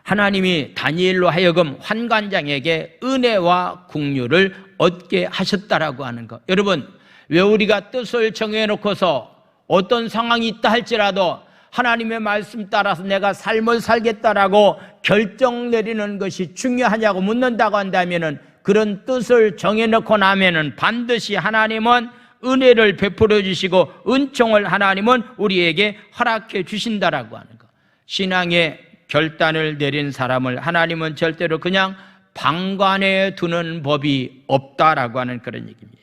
하나님이 다니엘로 하여금 환관장에게 은혜와 긍휼을 얻게 하셨다라고 하는 것. 여러분, 왜 우리가 뜻을 정해놓고서 어떤 상황이 있다 할지라도 하나님의 말씀 따라서 내가 삶을 살겠다라고 결정 내리는 것이 중요하냐고 묻는다고 한다면은 그런 뜻을 정해놓고 나면은 반드시 하나님은 은혜를 베풀어 주시고 은총을 하나님은 우리에게 허락해 주신다라고 하는 것. 신앙의 결단을 내린 사람을 하나님은 절대로 그냥 방관해 두는 법이 없다라고 하는 그런 얘기입니다.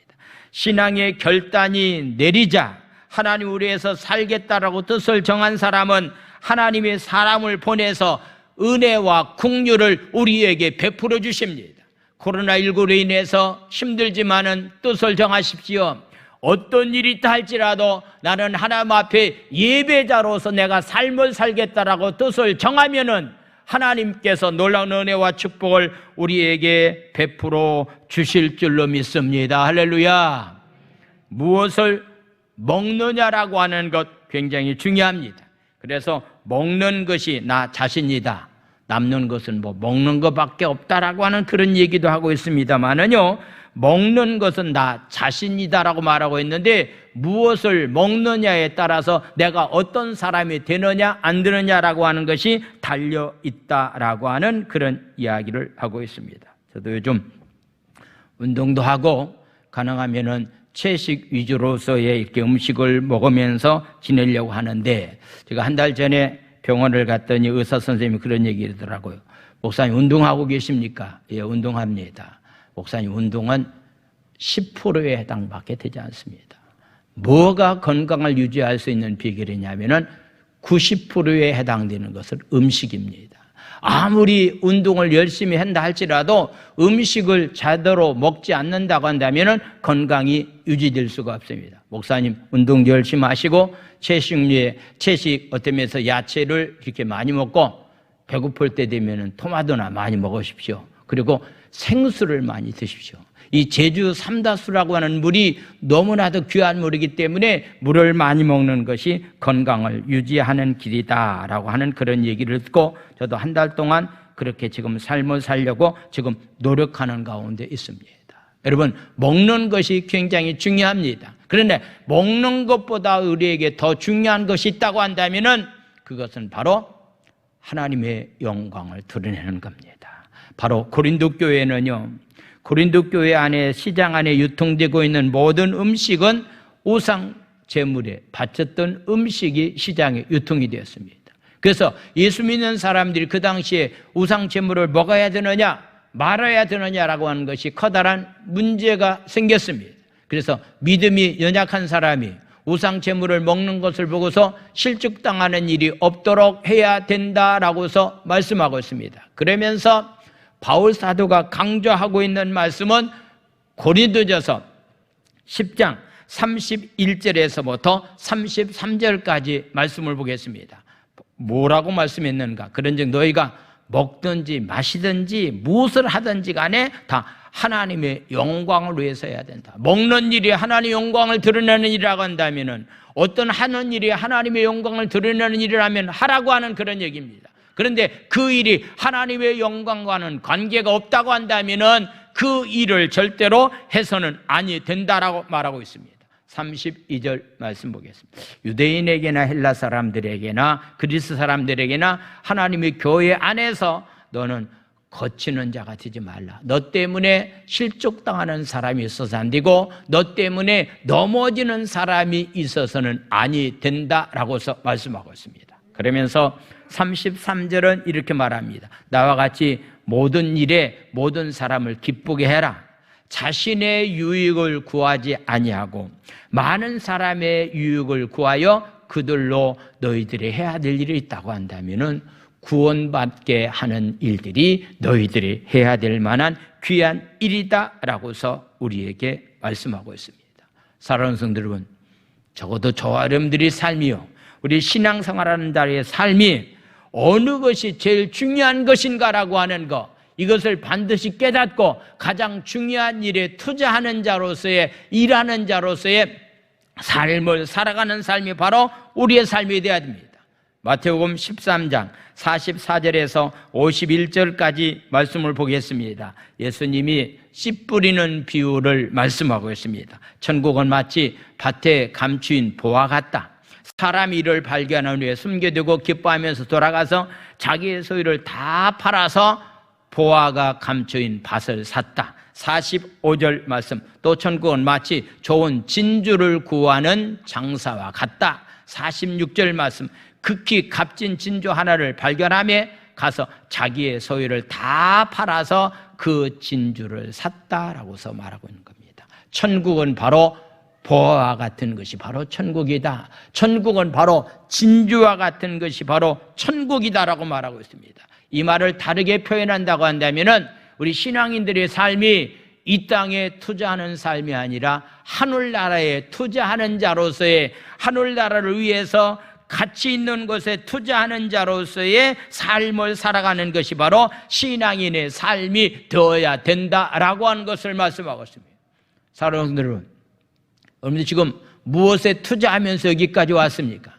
신앙의 결단이 내리자 하나님 우리에서 살겠다라고 뜻을 정한 사람은 하나님의 사람을 보내서 은혜와 긍휼을 우리에게 베풀어 주십니다. 코로나19로 인해서 힘들지만은 뜻을 정하십시오. 어떤 일이 있다 할지라도 나는 하나님 앞에 예배자로서 내가 삶을 살겠다라고 뜻을 정하면은 하나님께서 놀라운 은혜와 축복을 우리에게 베풀어 주실 줄로 믿습니다. 할렐루야. 무엇을 먹느냐라고 하는 것 굉장히 중요합니다. 그래서 먹는 것이 나 자신이다. 남는 것은 뭐 먹는 것밖에 없다라고 하는 그런 얘기도 하고 있습니다만은요, 먹는 것은 나 자신이다라고 말하고 있는데 무엇을 먹느냐에 따라서 내가 어떤 사람이 되느냐 안 되느냐라고 하는 것이 달려 있다라고 하는 그런 이야기를 하고 있습니다. 저도 요즘 운동도 하고 가능하면은 채식 위주로서의 이렇게 음식을 먹으면서 지내려고 하는데, 제가 한 달 전에 병원을 갔더니 의사 선생님이 그런 얘기를 하더라고요. 목사님 운동하고 계십니까? 예, 운동합니다. 목사님 운동은 10%에 해당밖에 되지 않습니다. 뭐가 건강을 유지할 수 있는 비결이냐면은 90%에 해당되는 것은 음식입니다. 아무리 운동을 열심히 한다 할지라도 음식을 제대로 먹지 않는다고 한다면은 건강이 유지될 수가 없습니다. 목사님 운동 열심히 하시고 채식 어떤 면에서 야채를 이렇게 많이 먹고 배고플 때 되면은 토마토나 많이 먹으십시오. 그리고 생수를 많이 드십시오. 이 제주 삼다수라고 하는 물이 너무나도 귀한 물이기 때문에 물을 많이 먹는 것이 건강을 유지하는 길이다라고 하는 그런 얘기를 듣고 저도 한 달 동안 그렇게 지금 삶을 살려고 지금 노력하는 가운데 있습니다. 여러분, 먹는 것이 굉장히 중요합니다. 그런데 먹는 것보다 우리에게 더 중요한 것이 있다고 한다면은 그것은 바로 하나님의 영광을 드러내는 겁니다. 바로 고린도 교회는요, 고린도 교회 안에 시장 안에 유통되고 있는 모든 음식은 우상 제물에 바쳤던 음식이 시장에 유통이 되었습니다. 그래서 예수 믿는 사람들이 그 당시에 우상 제물을 먹어야 되느냐 말아야 되느냐라고 하는 것이 커다란 문제가 생겼습니다. 그래서 믿음이 연약한 사람이 우상 제물을 먹는 것을 보고서 실족당하는 일이 없도록 해야 된다라고서 말씀하고 있습니다. 그러면서 바울 사도가 강조하고 있는 말씀은 고린도전서 10장 31절에서부터 33절까지 말씀을 보겠습니다. 뭐라고 말씀했는가? 그런즉 너희가 먹든지 마시든지 무엇을 하든지 간에 다 하나님의 영광을 위해서 해야 된다. 먹는 일이 하나님의 영광을 드러내는 일이라고 한다면은 어떤 하는 일이 하나님의 영광을 드러내는 일이라면 하라고 하는 그런 얘기입니다. 그런데 그 일이 하나님의 영광과는 관계가 없다고 한다면은 그 일을 절대로 해서는 아니 된다라고 말하고 있습니다. 32절 말씀 보겠습니다. 유대인에게나 헬라 사람들에게나 그리스 사람들에게나 하나님의 교회 안에서 너는 거치는 자가 되지 말라. 너 때문에 실족당하는 사람이 있어서 안 되고 너 때문에 넘어지는 사람이 있어서는 아니 된다라고서 말씀하고 있습니다. 그러면서 33절은 이렇게 말합니다. 나와 같이 모든 일에 모든 사람을 기쁘게 해라. 자신의 유익을 구하지 아니하고 많은 사람의 유익을 구하여 그들로 너희들이 해야 될 일이 있다고 한다면은 구원받게 하는 일들이 너희들이 해야 될 만한 귀한 일이다라고서 우리에게 말씀하고 있습니다. 사랑하는 성도 여러분, 적어도 저와 여러분들의 삶이요, 우리 신앙생활하는 자의 삶이 어느 것이 제일 중요한 것인가라고 하는 것, 이것을 반드시 깨닫고 가장 중요한 일에 투자하는 자로서의, 일하는 자로서의 삶을 살아가는 삶이 바로 우리의 삶이 되어야 됩니다. 마태복음 13장 44절에서 51절까지 말씀을 보겠습니다. 예수님이 씨 뿌리는 비유를 말씀하고 있습니다. 천국은 마치 밭에 감추인 보화 같다. 사람이 이를 발견한 후에 숨겨두고 기뻐하면서 돌아가서 자기의 소유를 다 팔아서 보화가 감춰인 밭을 샀다. 45절 말씀, 또 천국은 마치 좋은 진주를 구하는 장사와 같다. 46절 말씀, 극히 값진 진주 하나를 발견하며 가서 자기의 소유를 다 팔아서 그 진주를 샀다라고서 말하고 있는 겁니다. 천국은 바로 보화와 같은 것이 바로 천국이다. 천국은 바로 진주와 같은 것이 바로 천국이다라고 말하고 있습니다. 이 말을 다르게 표현한다고 한다면은 우리 신앙인들의 삶이 이 땅에 투자하는 삶이 아니라 하늘나라에 투자하는 자로서의, 하늘나라를 위해서 가치 있는 것에 투자하는 자로서의 삶을 살아가는 것이 바로 신앙인의 삶이 되어야 된다라고 하는 것을 말씀하고 있습니다. 사랑하는 여러분, 지금 무엇에 투자하면서 여기까지 왔습니까?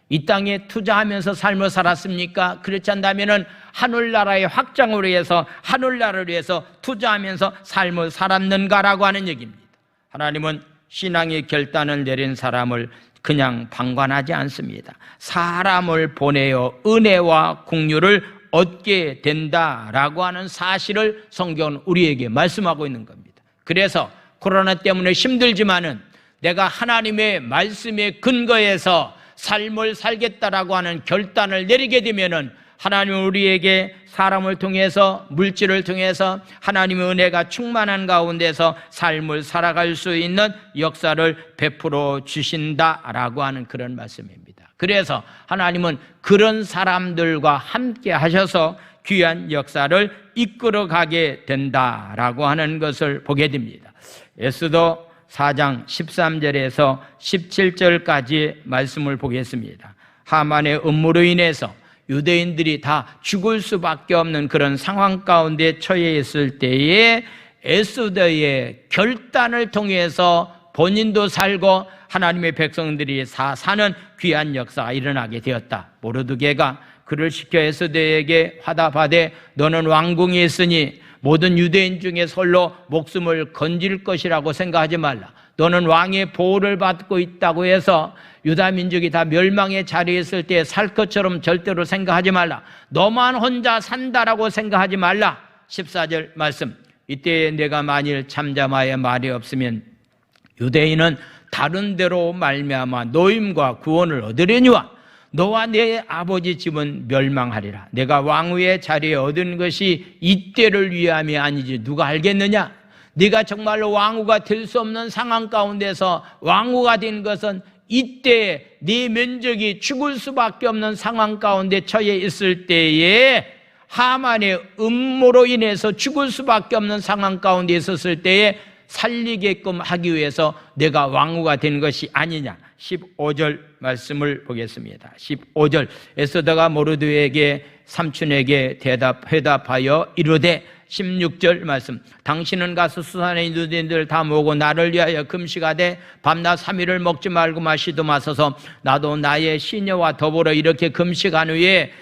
이 땅에 투자하면서 삶을 살았습니까? 그렇지 않다면 하늘나라의 확장을 위해서, 하늘나라를 위해서 투자하면서 삶을 살았는가라고 하는 얘기입니다. 하나님은 신앙의 결단을 내린 사람을 그냥 방관하지 않습니다. 사람을 보내어 은혜와 긍휼을 얻게 된다라고 하는 사실을 성경은 우리에게 말씀하고 있는 겁니다. 그래서 코로나 때문에 힘들지만은 내가 하나님의 말씀에 근거해서 삶을 살겠다라고 하는 결단을 내리게 되면은 하나님은 우리에게 사람을 통해서, 물질을 통해서 하나님의 은혜가 충만한 가운데서 삶을 살아갈 수 있는 역사를 베풀어 주신다라고 하는 그런 말씀입니다. 그래서 하나님은 그런 사람들과 함께 하셔서 귀한 역사를 이끌어가게 된다라고 하는 것을 보게 됩니다. 에스더 4장 13절에서 17절까지 말씀을 보겠습니다. 하만의 음모로 인해서 유대인들이 다 죽을 수밖에 없는 그런 상황 가운데 처해 있을 때에 에스더의 결단을 통해서 본인도 살고 하나님의 백성들이 사는 귀한 역사가 일어나게 되었다. 모르드게가 그를 시켜 에스더에게 화답하되 너는 왕궁에 있으니 모든 유대인 중에 홀로 목숨을 건질 것이라고 생각하지 말라. 너는 왕의 보호를 받고 있다고 해서 유다 민족이 다 멸망의 자리에 있을 때 살 것처럼 절대로 생각하지 말라. 너만 혼자 산다라고 생각하지 말라. 14절 말씀. 이때 내가 만일 잠잠하여 말이 없으면 유대인은 다른 데로 말미암아 노임과 구원을 얻으려니와 너와 내 아버지 집은 멸망하리라. 내가 왕위의 자리에 얻은 것이 이때를 위함이 아니지 누가 알겠느냐? 네가 정말로 왕후가 될 수 없는 상황 가운데서 왕후가 된 것은 이때 네 면적이 죽을 수밖에 없는 상황 가운데 처해 있을 때에 하만의 음모로 인해서 죽을 수밖에 없는 상황 가운데 있었을 때에 살리게끔 하기 위해서 내가 왕후가 된 것이 아니냐. 15절 말씀을 보겠습니다. 15절 에스더가 모르드게에게 삼촌에게 회답하여 이르되 16절 말씀 당신은 가서 수산의 유대인들 다 모으고 나를 위하여 금식하되 밤낮 3일을 먹지 말고 마시도 마소서. 나도 나의 시녀와 더불어 이렇게 금식한 후에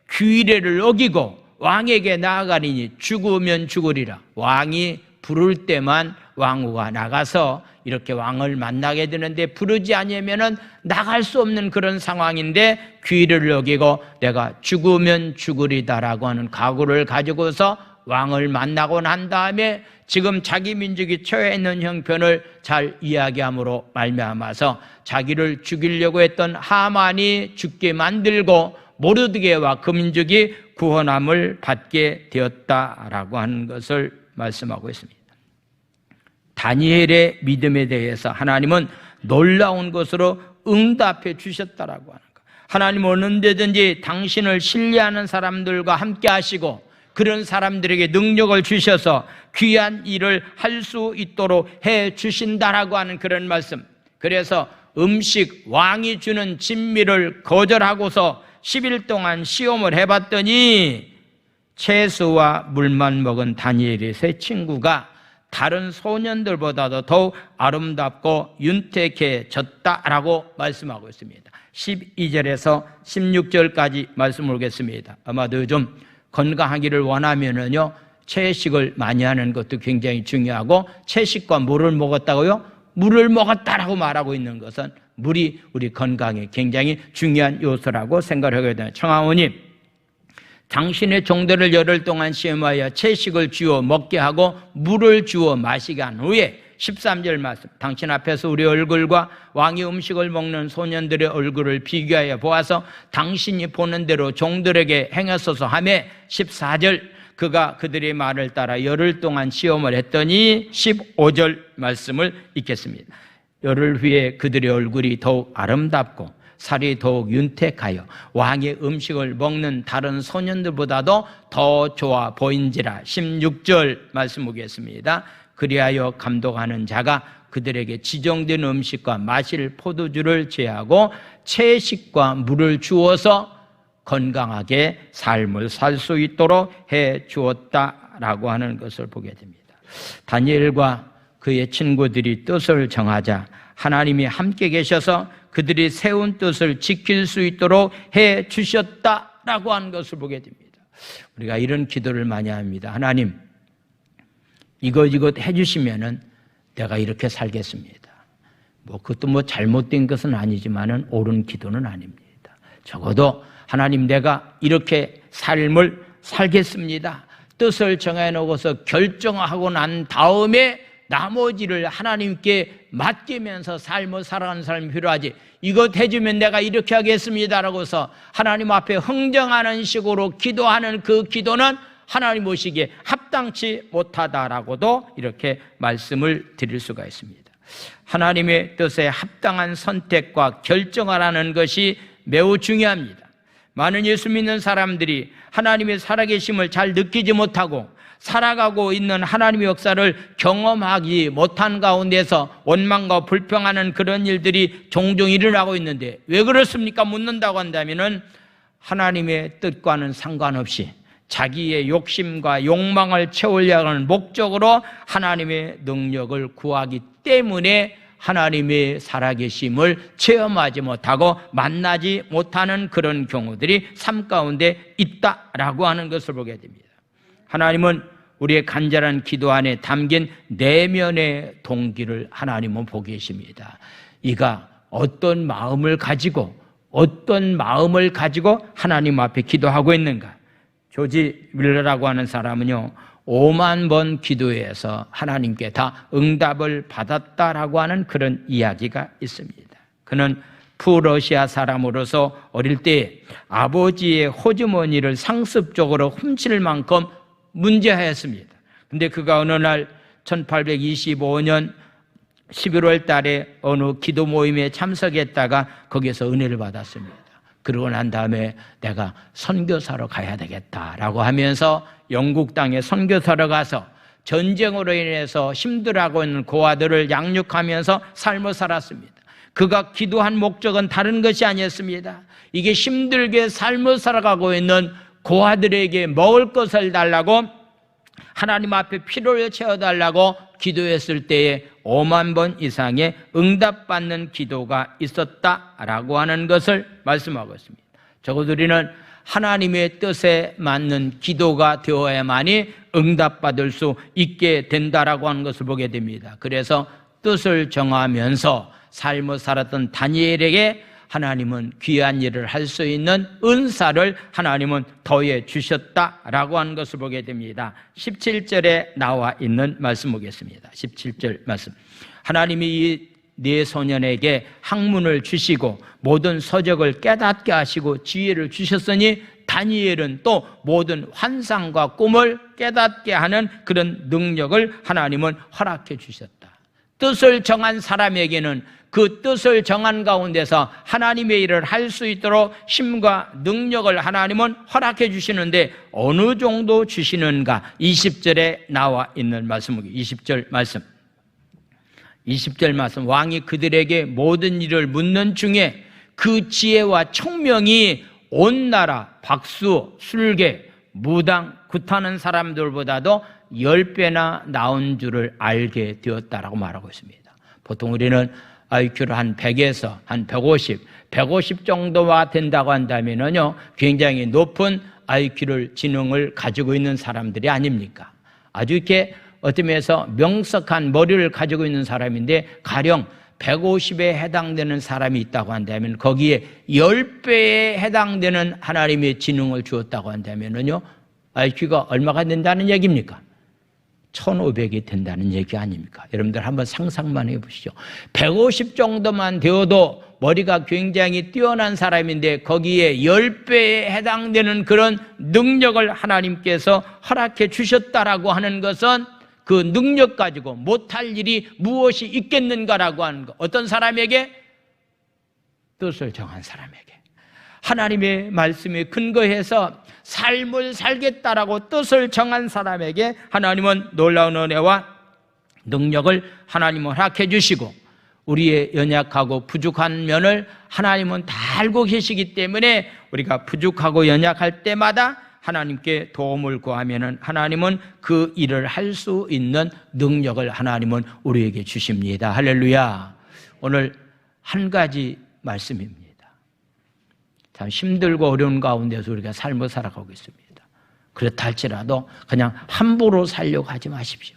규례를 어기고 왕에게 나아가리니 죽으면 죽으리라. 왕이 부를 때만 왕후가 나가서 이렇게 왕을 만나게 되는데 부르지 않으면은 나갈 수 없는 그런 상황인데 규례를 어기고 내가 죽으면 죽으리다라고 하는 각오를 가지고서 왕을 만나고 난 다음에 지금 자기 민족이 처해 있는 형편을 잘 이야기함으로 말미암아서 자기를 죽이려고 했던 하만이 죽게 만들고 모르드게와 그 민족이 구원함을 받게 되었다라고 하는 것을 말씀하고 있습니다. 다니엘의 믿음에 대해서 하나님은 놀라운 것으로 응답해 주셨다라고 하는 것. 하나님은 어느 데든지 당신을 신뢰하는 사람들과 함께 하시고 그런 사람들에게 능력을 주셔서 귀한 일을 할 수 있도록 해 주신다라고 하는 그런 말씀. 그래서 음식 왕이 주는 진미를 거절하고서 10일 동안 시험을 해봤더니 채소와 물만 먹은 다니엘의 세 친구가 다른 소년들보다도 더욱 아름답고 윤택해졌다라고 말씀하고 있습니다. 12절에서 16절까지 말씀을 보겠습니다. 아마도 요즘 건강하기를 원하면은요, 채식을 많이 하는 것도 굉장히 중요하고, 채식과 물을 먹었다고요? 물을 먹었다라고 말하고 있는 것은 물이 우리 건강에 굉장히 중요한 요소라고 생각을 하게 됩니다. 청하오님, 당신의 종들을 열흘 동안 시험하여 채식을 주어 먹게 하고 물을 주어 마시게 한 후에 13절 말씀, 당신 앞에서 우리 얼굴과 왕의 음식을 먹는 소년들의 얼굴을 비교하여 보아서 당신이 보는 대로 종들에게 행하소서 하며 14절, 그가 그들의 말을 따라 열흘 동안 시험을 했더니 15절 말씀을 읽겠습니다. 열흘 후에 그들의 얼굴이 더욱 아름답고 살이 더욱 윤택하여 왕의 음식을 먹는 다른 소년들보다도 더 좋아 보인지라. 16절 말씀 보겠습니다. 그리하여 감독하는 자가 그들에게 지정된 음식과 마실 포도주를 제하고 채식과 물을 주어서 건강하게 삶을 살 수 있도록 해 주었다라고 하는 것을 보게 됩니다. 다니엘과 그의 친구들이 뜻을 정하자 하나님이 함께 계셔서 그들이 세운 뜻을 지킬 수 있도록 해 주셨다라고 하는 것을 보게 됩니다. 우리가 이런 기도를 많이 합니다. 하나님, 이것 해주시면은 내가 이렇게 살겠습니다. 그것도 잘못된 것은 아니지만은 옳은 기도는 아닙니다. 적어도 하나님, 내가 이렇게 삶을 살겠습니다. 뜻을 정해놓고서 결정하고 난 다음에 나머지를 하나님께 맡기면서 삶을 살아가는 사람이 필요하지, 이것 해주면 내가 이렇게 하겠습니다라고서 하나님 앞에 흥정하는 식으로 기도하는 그 기도는 하나님 보시기에 합당치 못하다라고도 이렇게 말씀을 드릴 수가 있습니다. 하나님의 뜻에 합당한 선택과 결정을 하는 것이 매우 중요합니다. 많은 예수 믿는 사람들이 하나님의 살아계심을 잘 느끼지 못하고 살아가고 있는 하나님의 역사를 경험하지 못한 가운데서 원망과 불평하는 그런 일들이 종종 일어나고 있는데, 왜 그렇습니까? 묻는다고 한다면은 하나님의 뜻과는 상관없이 자기의 욕심과 욕망을 채우려고 하는 목적으로 하나님의 능력을 구하기 때문에 하나님의 살아계심을 체험하지 못하고 만나지 못하는 그런 경우들이 삶 가운데 있다라고 하는 것을 보게 됩니다. 하나님은 우리의 간절한 기도 안에 담긴 내면의 동기를 하나님은 보고 계십니다. 이가 어떤 마음을 가지고 하나님 앞에 기도하고 있는가. 조지 윌러라고 하는 사람은요, 5만 번 기도해서 하나님께 다 응답을 받았다라고 하는 그런 이야기가 있습니다. 그는 푸러시아 사람으로서 어릴 때 아버지의 호주머니를 상습적으로 훔칠 만큼 문제하였습니다. 근데 그가 어느 날 1825년 11월 달에 어느 기도 모임에 참석했다가 거기에서 은혜를 받았습니다. 그러고 난 다음에 내가 선교사로 가야 되겠다라고 하면서 영국 땅에 선교사로 가서 전쟁으로 인해서 힘들어하고 있는 고아들을 양육하면서 삶을 살았습니다. 그가 기도한 목적은 다른 것이 아니었습니다. 이게 힘들게 삶을 살아가고 있는 고아들에게 먹을 것을 달라고, 하나님 앞에 필요를 채워달라고 기도했을 때에 5만 번 이상의 응답받는 기도가 있었다라고 하는 것을 말씀하고 있습니다. 적어도 우리는 하나님의 뜻에 맞는 기도가 되어야만이 응답받을 수 있게 된다라고 하는 것을 보게 됩니다. 그래서 뜻을 정하면서 삶을 살았던 다니엘에게 하나님은 귀한 일을 할 수 있는 은사를 하나님은 더해 주셨다라고 하는 것을 보게 됩니다. 17절에 나와 있는 말씀 보겠습니다. 17절 말씀. 하나님이 이 네 소년에게 학문을 주시고 모든 서적을 깨닫게 하시고 지혜를 주셨으니 다니엘은 또 모든 환상과 꿈을 깨닫게 하는 그런 능력을 하나님은 허락해 주셨다. 뜻을 정한 사람에게는 그 뜻을 정한 가운데서 하나님의 일을 할 수 있도록 힘과 능력을 하나님은 허락해 주시는데 어느 정도 주시는가? 20절에 나와 있는 말씀, 20절 말씀. 20절 말씀. 왕이 그들에게 모든 일을 묻는 중에 그 지혜와 총명이 온 나라 박수, 술계, 무당, 굿하는 사람들보다도 10배나 나온 줄을 알게 되었다라고 말하고 있습니다. 보통 우리는 IQ를 한 100에서 한 150 정도가 된다고 한다면요, 굉장히 높은 IQ를 지능을 가지고 있는 사람들이 아닙니까? 아주 이렇게 어떤 면에서 명석한 머리를 가지고 있는 사람인데 가령 150에 해당되는 사람이 있다고 한다면 거기에 10배에 해당되는 하나님의 지능을 주었다고 한다면요, IQ가 얼마가 된다는 얘기입니까? 1500이 된다는 얘기 아닙니까? 여러분들 한번 상상만 해보시죠. 150 정도만 되어도 머리가 굉장히 뛰어난 사람인데 거기에 10배에 해당되는 그런 능력을 하나님께서 허락해 주셨다라고 하는 것은 그 능력 가지고 못할 일이 무엇이 있겠는가라고 하는 것. 어떤 사람에게? 뜻을 정한 사람에게. 하나님의 말씀에 근거해서 삶을 살겠다라고 뜻을 정한 사람에게 하나님은 놀라운 은혜와 능력을 하나님은 허락해 주시고 우리의 연약하고 부족한 면을 하나님은 다 알고 계시기 때문에 우리가 부족하고 연약할 때마다 하나님께 도움을 구하면은 하나님은 그 일을 할 수 있는 능력을 하나님은 우리에게 주십니다. 할렐루야. 오늘 한 가지 말씀입니다. 참 힘들고 어려운 가운데서 우리가 삶을 살아가고 있습니다. 그렇다 할지라도 그냥 함부로 살려고 하지 마십시오.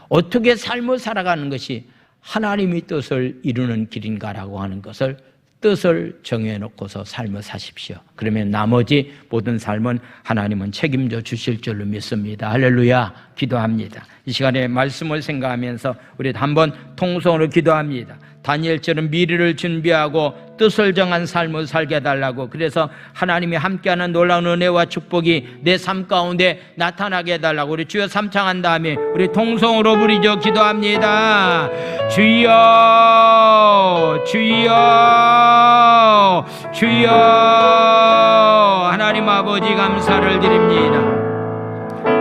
어떻게 삶을 살아가는 것이 하나님의 뜻을 이루는 길인가라고 하는 것을 뜻을 정해놓고서 삶을 사십시오. 그러면 나머지 모든 삶은 하나님은 책임져 주실 줄로 믿습니다. 할렐루야. 기도합니다. 이 시간에 말씀을 생각하면서 우리 한번 통성으로 기도합니다. 다니엘처럼 미래를 준비하고 뜻을 정한 삶을 살게 해달라고, 그래서 하나님이 함께하는 놀라운 은혜와 축복이 내 삶 가운데 나타나게 해달라고 우리 주여 삼창한 다음에 우리 통성으로 부르짖어 기도합니다. 주여 주여 주여. 하나님 아버지 감사를 드립니다.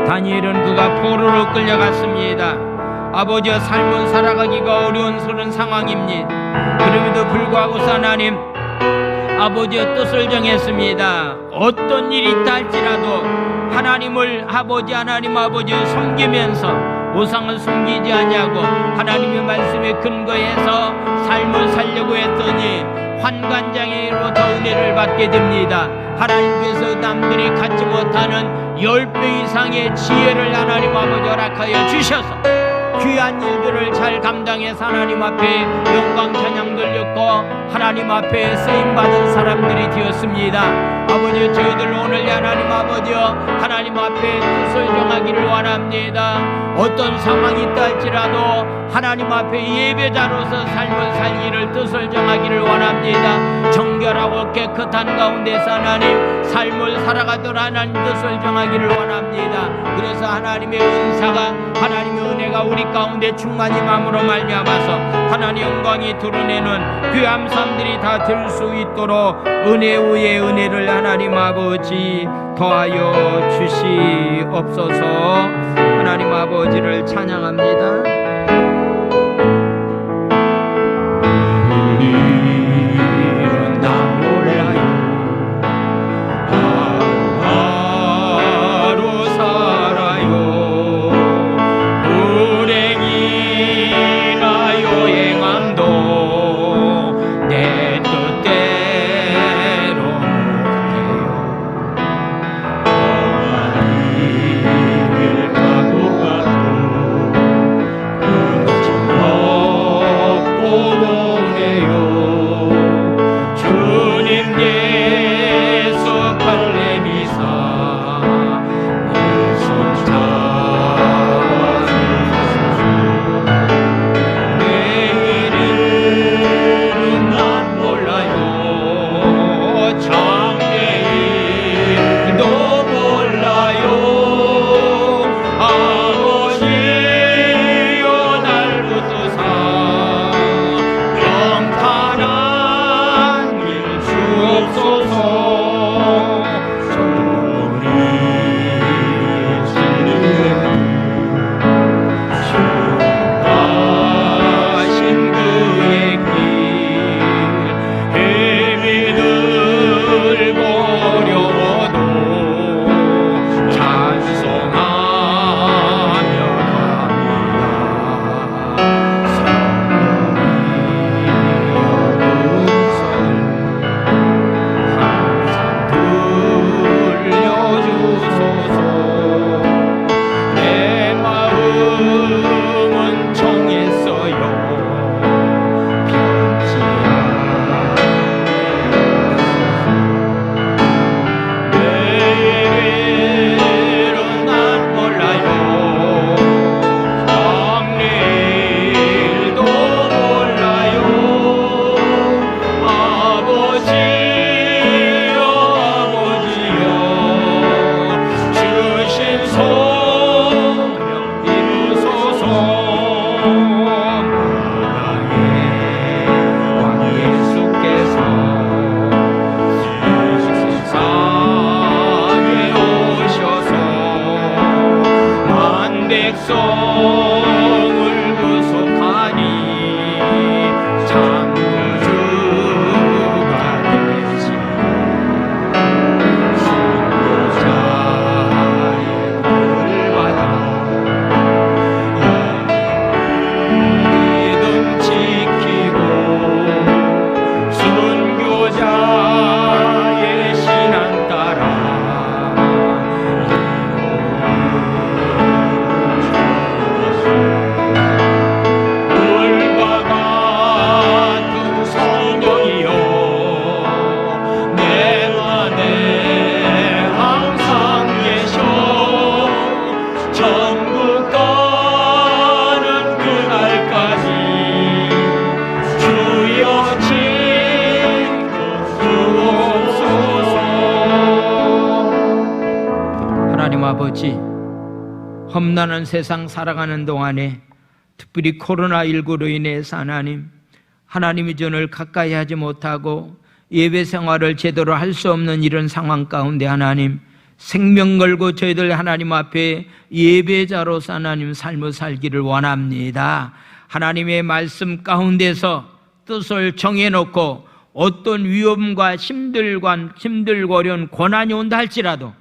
다니엘은 그가 포로로 끌려갔습니다. 아버지와 삶을 살아가기가 어려운 그런 상황입니다. 그럼에도 불구하고 하나님 아버지의 뜻을 정했습니다. 어떤 일이 있다 할지라도 하나님을 하나님 아버지를 섬기면서 우상을 숨기지 아니하고 하나님의 말씀에 근거해서 삶을 살려고 했더니 환관장애로부터 은혜를 받게 됩니다. 하나님께서 남들이 갖지 못하는 10배 이상의 지혜를 하나님 아버지 허락하여 주셔서 귀한 일들을 잘 감당해서 하나님 앞에 영광 찬양 돌렸고 하나님 앞에 쓰임받은 사람들이 되었습니다. 아버지, 저희들 오늘 하나님 아버지여 하나님 앞에 뜻을 정하기를 원합니다. 어떤 상황이 있다 할지라도 하나님 앞에 예배자로서 삶을 살기를 뜻을 정하기를 원합니다. 정결하고 깨끗한 가운데서 하나님 삶을 살아가도록 하나님 뜻을 정하기를 원합니다. 그래서 하나님의 은사가 하나님의 은혜가 우리 가운데 충만히 마음으로 말미암아서 하나님 영광이 드러내는 귀한 삶들이 다 될 수 있도록 은혜 위에 은혜를 하나님 아버지 더하여 주시옵소서. 하나님 아버지를 찬양합니다. 우리는 나 몰라요. 하루 살아요. 불행이나 여행함도 내 뜻대로 못해요. 길 가고 가도 같이 험난한 세상 살아가는 동안에 특별히 코로나19로 인해서 하나님의 전을 가까이 하지 못하고 예배 생활을 제대로 할 수 없는 이런 상황 가운데 하나님, 생명 걸고 저희들 하나님 앞에 예배자로서 하나님 삶을 살기를 원합니다. 하나님의 말씀 가운데서 뜻을 정해놓고 어떤 위험과 힘들고 어려운 고난이 온다 할지라도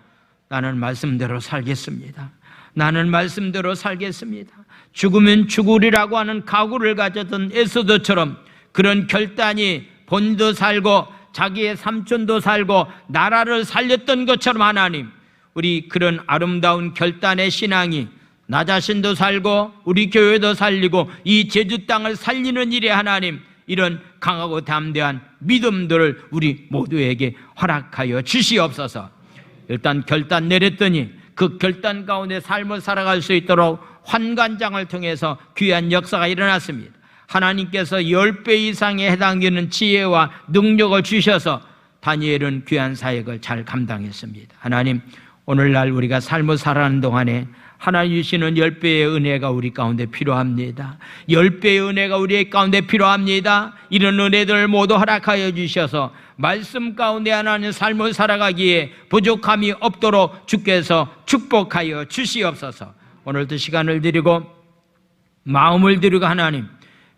나는 말씀대로 살겠습니다. 나는 말씀대로 살겠습니다. 죽으면 죽으리라고 하는 각오를 가졌던 에스더처럼 그런 결단이 본도 살고 자기의 삼촌도 살고 나라를 살렸던 것처럼 하나님, 우리 그런 아름다운 결단의 신앙이 나 자신도 살고 우리 교회도 살리고 이 제주 땅을 살리는 일에 하나님, 이런 강하고 담대한 믿음들을 우리 모두에게 허락하여 주시옵소서. 일단 결단 내렸더니 그 결단 가운데 삶을 살아갈 수 있도록 환관장을 통해서 귀한 역사가 일어났습니다. 하나님께서 10배 이상에 해당되는 지혜와 능력을 주셔서 다니엘은 귀한 사역을 잘 감당했습니다. 하나님, 오늘날 우리가 삶을 살아가는 동안에 하나님 주시는 10배의 은혜가 우리 가운데 필요합니다. 10배의 은혜가 우리 가운데 필요합니다. 이런 은혜들을 모두 허락하여 주셔서 말씀 가운데 하나님 삶을 살아가기에 부족함이 없도록 주께서 축복하여 주시옵소서. 오늘도 시간을 드리고 마음을 드리고 하나님,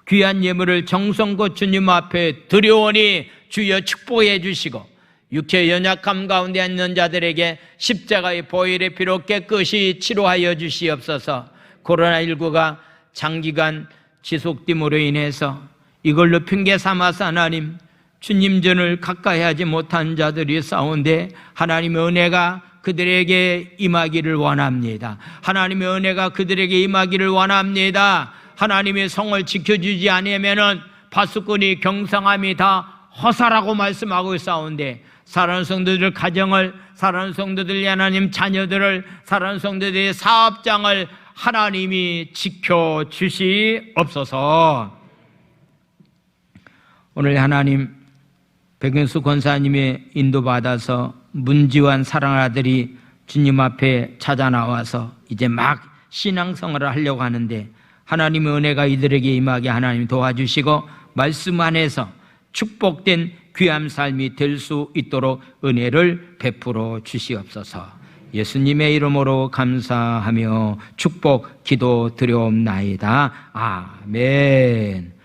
귀한 예물을 정성껏 주님 앞에 드려오니 주여 축복해 주시고, 육체 연약함 가운데 있는 자들에게 십자가의 보혈의 피로 깨끗이 치료하여 주시옵소서. 코로나19가 장기간 지속됨으로 인해서 이걸로 핑계 삼아서 하나님, 주님 전을 가까이 하지 못한 자들이 싸운데 하나님의 은혜가 그들에게 임하기를 원합니다. 하나님의 은혜가 그들에게 임하기를 원합니다. 하나님의 성을 지켜주지 않으면은 파수꾼이 경상함이 다 허사라고 말씀하고 있사온데, 사랑하는 성도들 가정을, 사랑하는 성도들 하나님 자녀들을, 사랑하는 성도들의 사업장을 하나님이 지켜주시옵소서. 오늘 하나님, 백영수 권사님의 인도받아서 문지환 사랑하는 아들이 주님 앞에 찾아 나와서 이제 막 신앙생활을 하려고 하는데 하나님의 은혜가 이들에게 임하게 하나님 도와주시고 말씀 안에서 축복된 귀한 삶이 될 수 있도록 은혜를 베풀어 주시옵소서. 예수님의 이름으로 감사하며 축복 기도 드려옵나이다. 아멘.